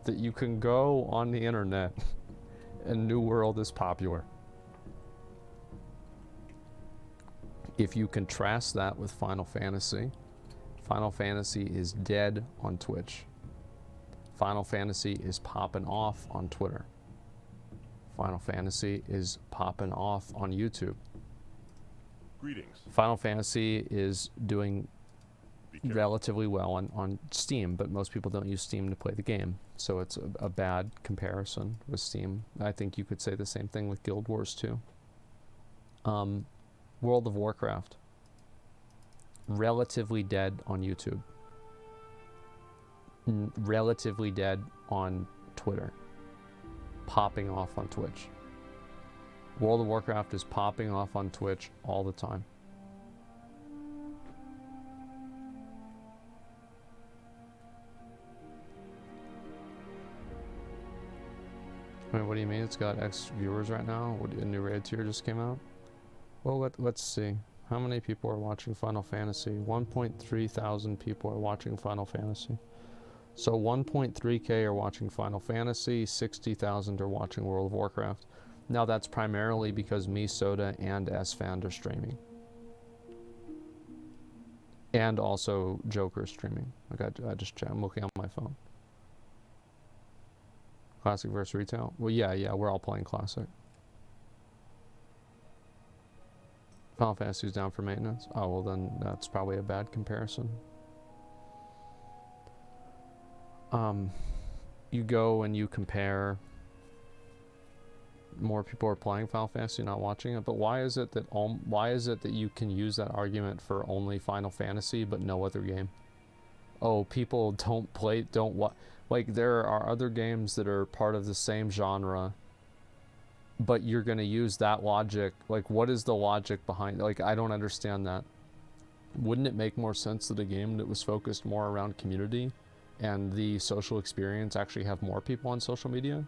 that you can go on the internet and New World is popular. If you contrast that with Final Fantasy, Final Fantasy is dead on Twitch. Final Fantasy is popping off on Twitter. Final Fantasy is popping off on YouTube. Greetings. Final Fantasy is doing relatively well on Steam, but most people don't use Steam to play the game, so it's a bad comparison with Steam. I think you could say the same thing with Guild Wars 2. World of Warcraft. Relatively dead on YouTube. Relatively dead on Twitter. Popping off on Twitch. World of Warcraft is popping off on Twitch all the time. Wait, what do you mean? It's got X viewers right now? What, a new raid tier just came out? Well, let's see. How many people are watching Final Fantasy? 1.3 thousand people are watching Final Fantasy. So 1.3k are watching Final Fantasy, 60,000 are watching World of Warcraft. Now that's primarily because me, Soda, and SFan are streaming. And also Joker streaming. Like I just checked. I'm looking on my phone. Classic versus retail? Well, yeah, we're all playing Classic. Final Fantasy's down for maintenance? Oh, well then that's probably a bad comparison. You go and you compare. More people are playing Final Fantasy, not watching it. But why is it that you can use that argument for only Final Fantasy but no other game? Oh, people don't like there are other games that are part of the same genre, but you're gonna use that logic. Like, what is the logic behind? Like, I don't understand that. Wouldn't it make more sense that a game that was focused more around community and the social experience actually have more people on social media?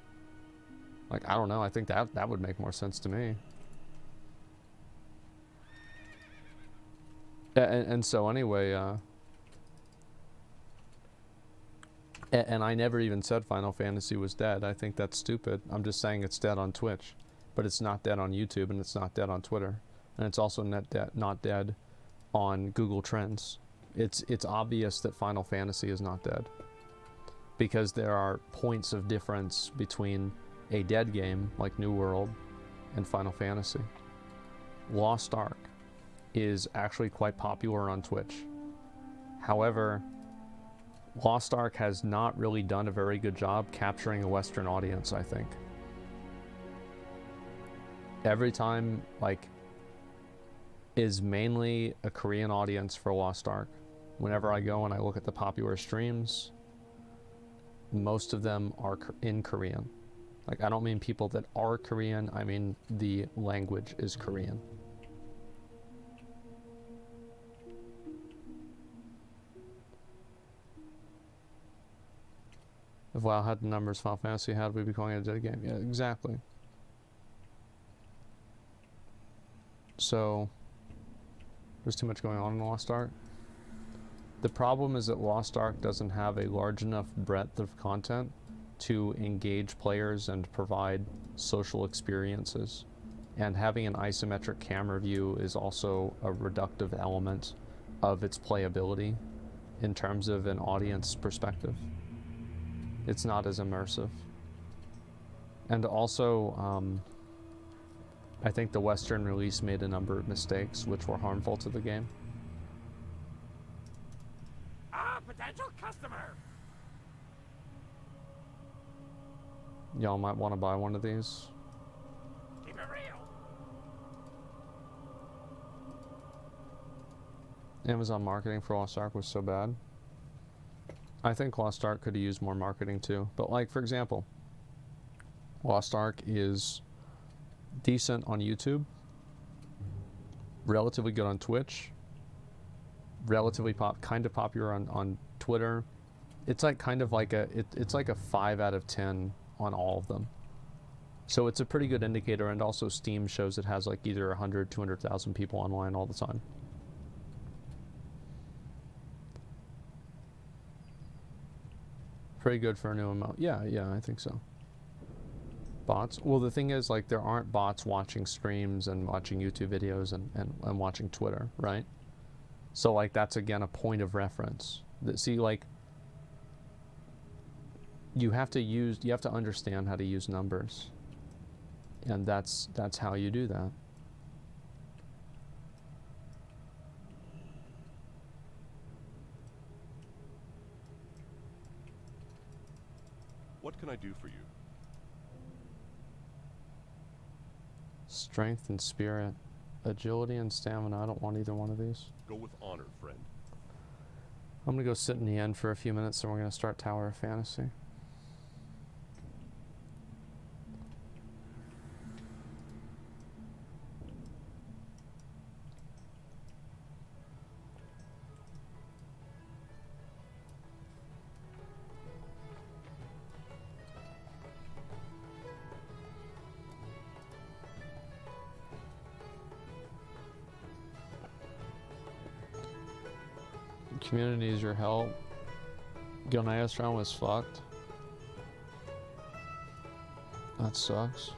Like, I don't know. I think that would make more sense to me. And so anyway, and I never even said Final Fantasy was dead. I think that's stupid. I'm just saying it's dead on Twitch, but it's not dead on YouTube, and it's not dead on Twitter, and it's also not dead on Google Trends. It's obvious that Final Fantasy is not dead because there are points of difference between a dead game like New World and Final Fantasy. Lost Ark is actually quite popular on Twitch. However, Lost Ark has not really done a very good job capturing a Western audience, I think. Every time, like, is mainly a Korean audience for Lost Ark. Whenever I go and I look at the popular streams, most of them are in Korean. Like, I don't mean people that are Korean, I mean the language is Korean. If WoW had the numbers Final Fantasy had, we'd be calling it a dead game. Yeah, exactly. So, there's too much going on in Lost Ark. The problem is that Lost Ark doesn't have a large enough breadth of content to engage players and provide social experiences. And having an isometric camera view is also a reductive element of its playability in terms of an audience perspective. It's not as immersive. And also, I think the Western release made a number of mistakes which were harmful to the game. Potential customer! Y'all might want to buy one of these. Keep it real! Amazon marketing for Lost Ark was so bad. I think Lost Ark could have used more marketing too. But like, for example, Lost Ark is decent on YouTube, relatively good on Twitch, relatively kind of popular on Twitter. It's like kind of like it's like a 5 out of 10 on all of them. So it's a pretty good indicator, and also Steam shows it has like either 100, 200,000 people online all the time. Pretty good for a new amount. Yeah, I think so. Bots? Well, the thing is, like, there aren't bots watching streams and watching YouTube videos and watching Twitter, right? So, like, that's, again, a point of reference. See, like, you have to understand how to use numbers. And that's how you do that. What can I do for you? Strength and spirit. agility and stamina. I don't want either one of these. Go with honor, friend. I'm gonna go sit in the end for a few minutes, and we're gonna start Tower of Fantasy. Community needs your help. Gilneas round was fucked. That sucks.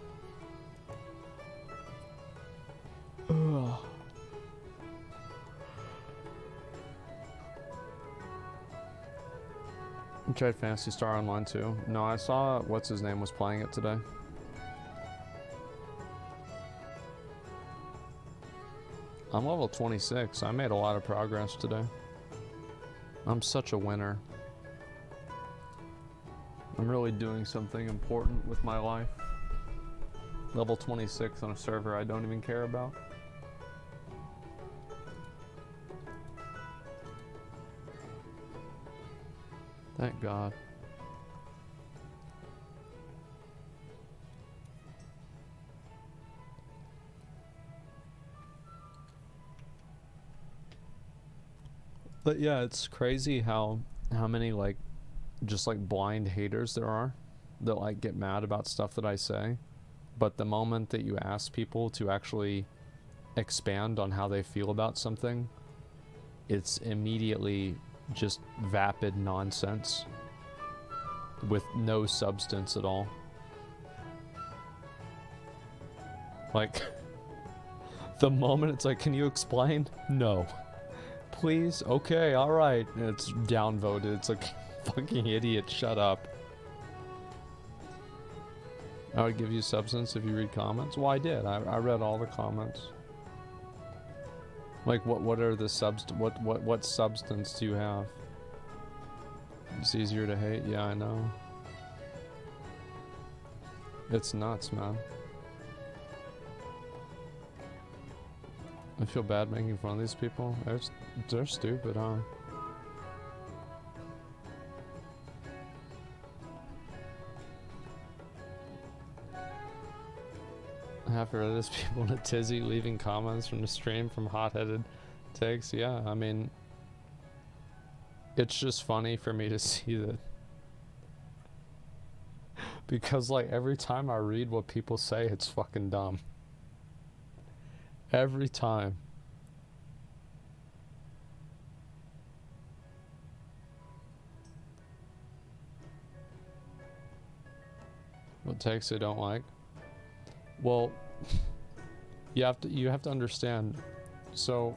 Ugh. I tried Fantasy Star Online too. No, I saw what's his name was playing it today. I'm level 26. I made a lot of progress today. I'm such a winner. I'm really doing something important with my life. Level 26 on a server I don't even care about. Thank God. But yeah, it's crazy how many like just like blind haters there are that like get mad about stuff that I say, but the moment that you ask people to actually expand on how they feel about something, it's immediately just vapid nonsense with no substance at all. Like the moment it's like, can you explain? No. Please? Okay, alright. It's downvoted. It's like, fucking idiot, shut up. I would give you substance if you read comments. Well, I did. I read all the comments. Like, what are the what substance do you have? It's easier to hate. Yeah, I know. It's nuts, man. I feel bad making fun of these people. They're stupid, huh? Half of Reddit's people in a tizzy leaving comments from the stream from hot-headed takes. Yeah, I mean, it's just funny for me to see that. Because, like, every time I read what people say, it's fucking dumb. Every time. What takes they don't like? Well, you have to understand. So,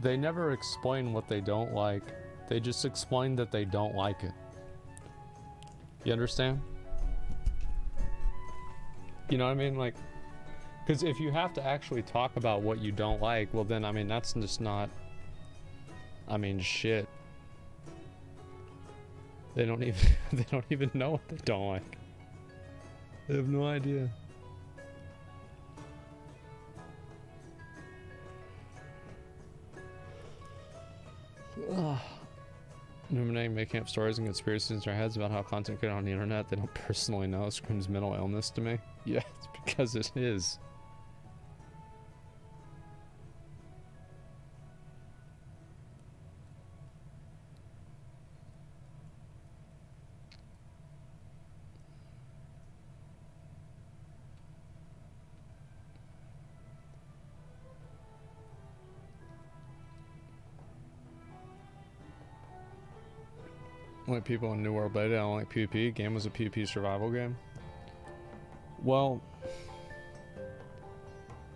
they never explain what they don't like. They just explain that they don't like it. You understand? You know what I mean? Like, because if you have to actually talk about what you don't like, well then, I mean, that's just not, I mean, shit. They don't even know what they don't like. They have no idea. Illuminating, making up stories and conspiracies in their heads about how content created on the internet they don't personally know screams mental illness to me. Yeah, it's because it is. Like people in New World Beta, I don't like PvP. Game was a PvP survival game. Well,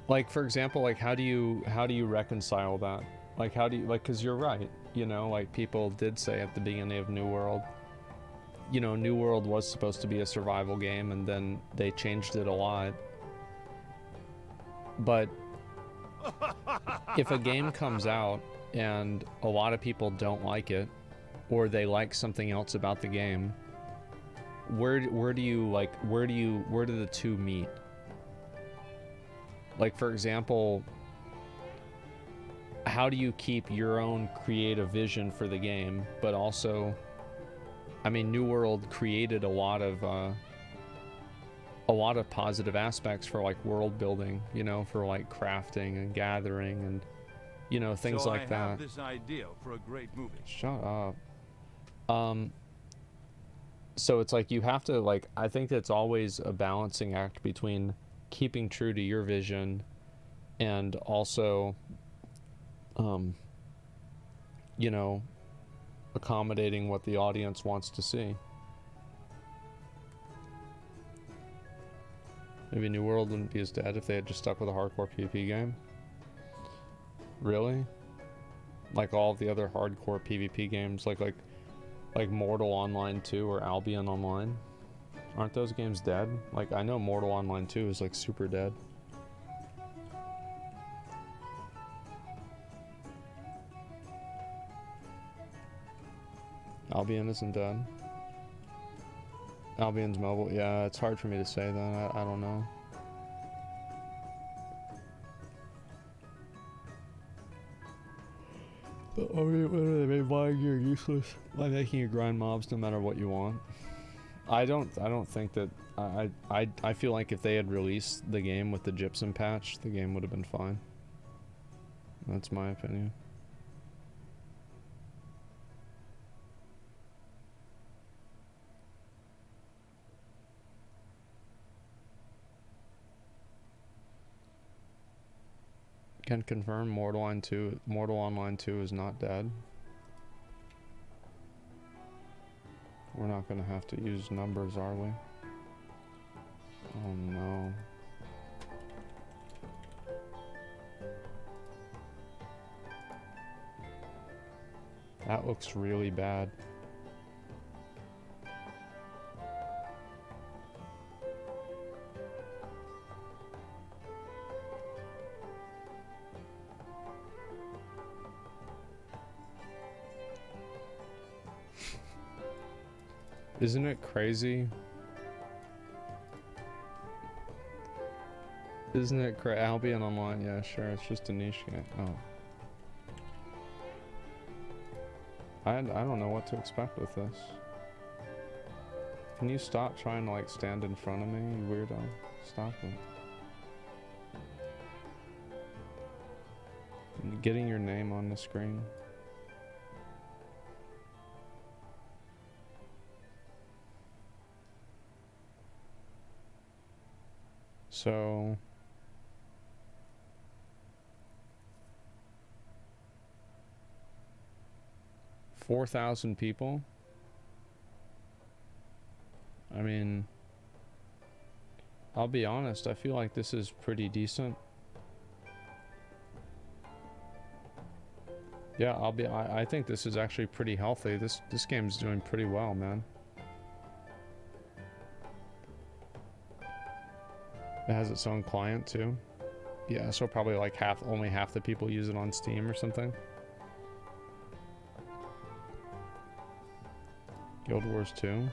like for example, like how do you reconcile that? Like how do you, like, cause you're right, you know, like people did say at the beginning of New World, you know, New World was supposed to be a survival game and then they changed it a lot. But if a game comes out and a lot of people don't like it, or they like something else about the game, where do the two meet? Like for example, how do you keep your own creative vision for the game, but also, I mean, New World created a lot of positive aspects for like world building, you know, for like crafting and gathering and, you know, things so like I that. have this idea for a great movie. Shut up. So it's like you have to, like, I think it's always a balancing act between keeping true to your vision and also, you know, accommodating what the audience wants to see. Maybe New World wouldn't be as dead if they had just stuck with a hardcore PvP game. Really? Like all of the other hardcore PvP games, like Mortal Online 2 or Albion Online. Aren't those games dead? Like, I know Mortal Online 2 is like super dead. Albion isn't dead. Albion's mobile. Yeah, it's hard for me to say that. I don't know. I mean, they made buying gear useless by making you grind mobs no matter what you want. I don't think that I feel like if they had released the game with the gypsum patch, the game would have been fine. That's my opinion. Can confirm Mortal Online 2 is not dead. We're not gonna have to use numbers, are we? Oh no. That looks really bad. Isn't it crazy? Isn't it Albion Online? Yeah, sure. It's just a niche game. Oh. I don't know what to expect with this. Can you stop trying to like stand in front of me, you weirdo? Stop it. Getting your name on the screen. So 4,000 people. I mean, I'll be honest, I feel like this is pretty decent. Yeah, I think this is actually pretty healthy. This game's doing pretty well, man. It has its own client too. Yeah, so probably like only half the people use it on Steam or something. Guild Wars 2.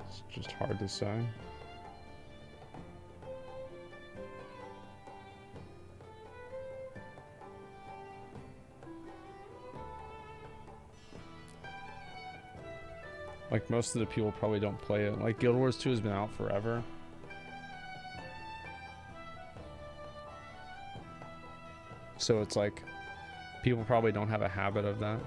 It's just hard to say. Like, most of the people probably don't play it. Like, Guild Wars 2 has been out forever. So it's like, people probably don't have a habit of that.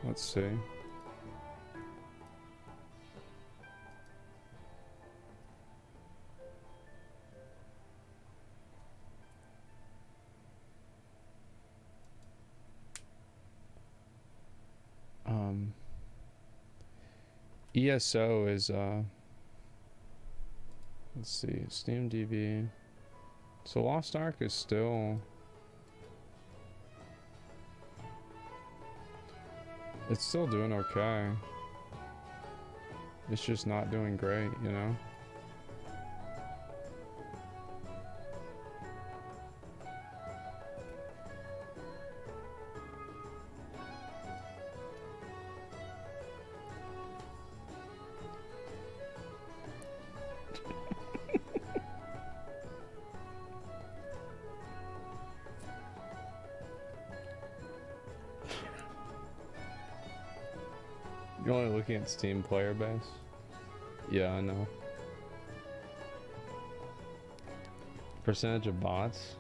Let's see. ESO is let's see, Steam DB. So Lost Ark is still, it's still doing okay. It's just not doing great, you know? looking at Steam player base? Yeah, I know. Percentage of bots?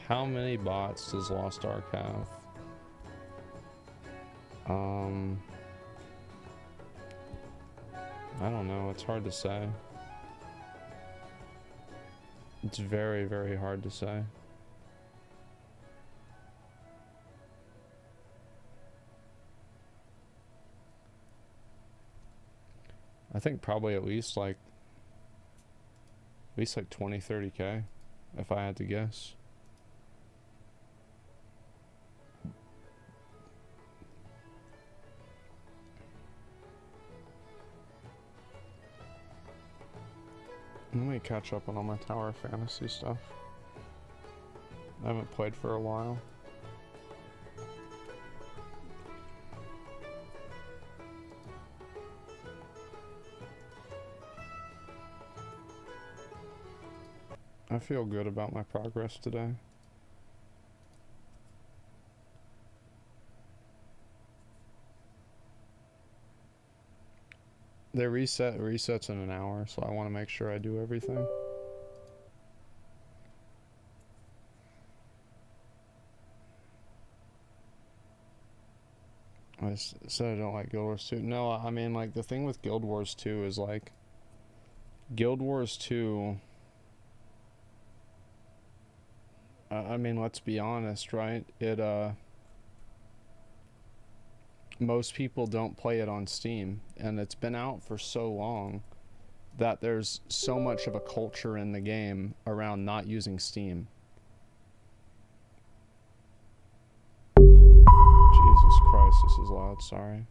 How many bots does Lost Ark have? I don't know, it's hard to say. It's very, very hard to say. I think probably at least like 20, 30K, if I had to guess. Let me catch up on all my Tower Fantasy stuff. I haven't played for a while. I feel good about my progress today. They resets in an hour, so I want to make sure I do everything. I said I don't like Guild Wars 2. No, I mean, like, the thing with Guild Wars 2 is, like, Guild Wars 2... I mean, let's be honest, right? Most people don't play it on Steam, and it's been out for so long that there's so much of a culture in the game around not using Steam. Jesus Christ, this is loud, sorry.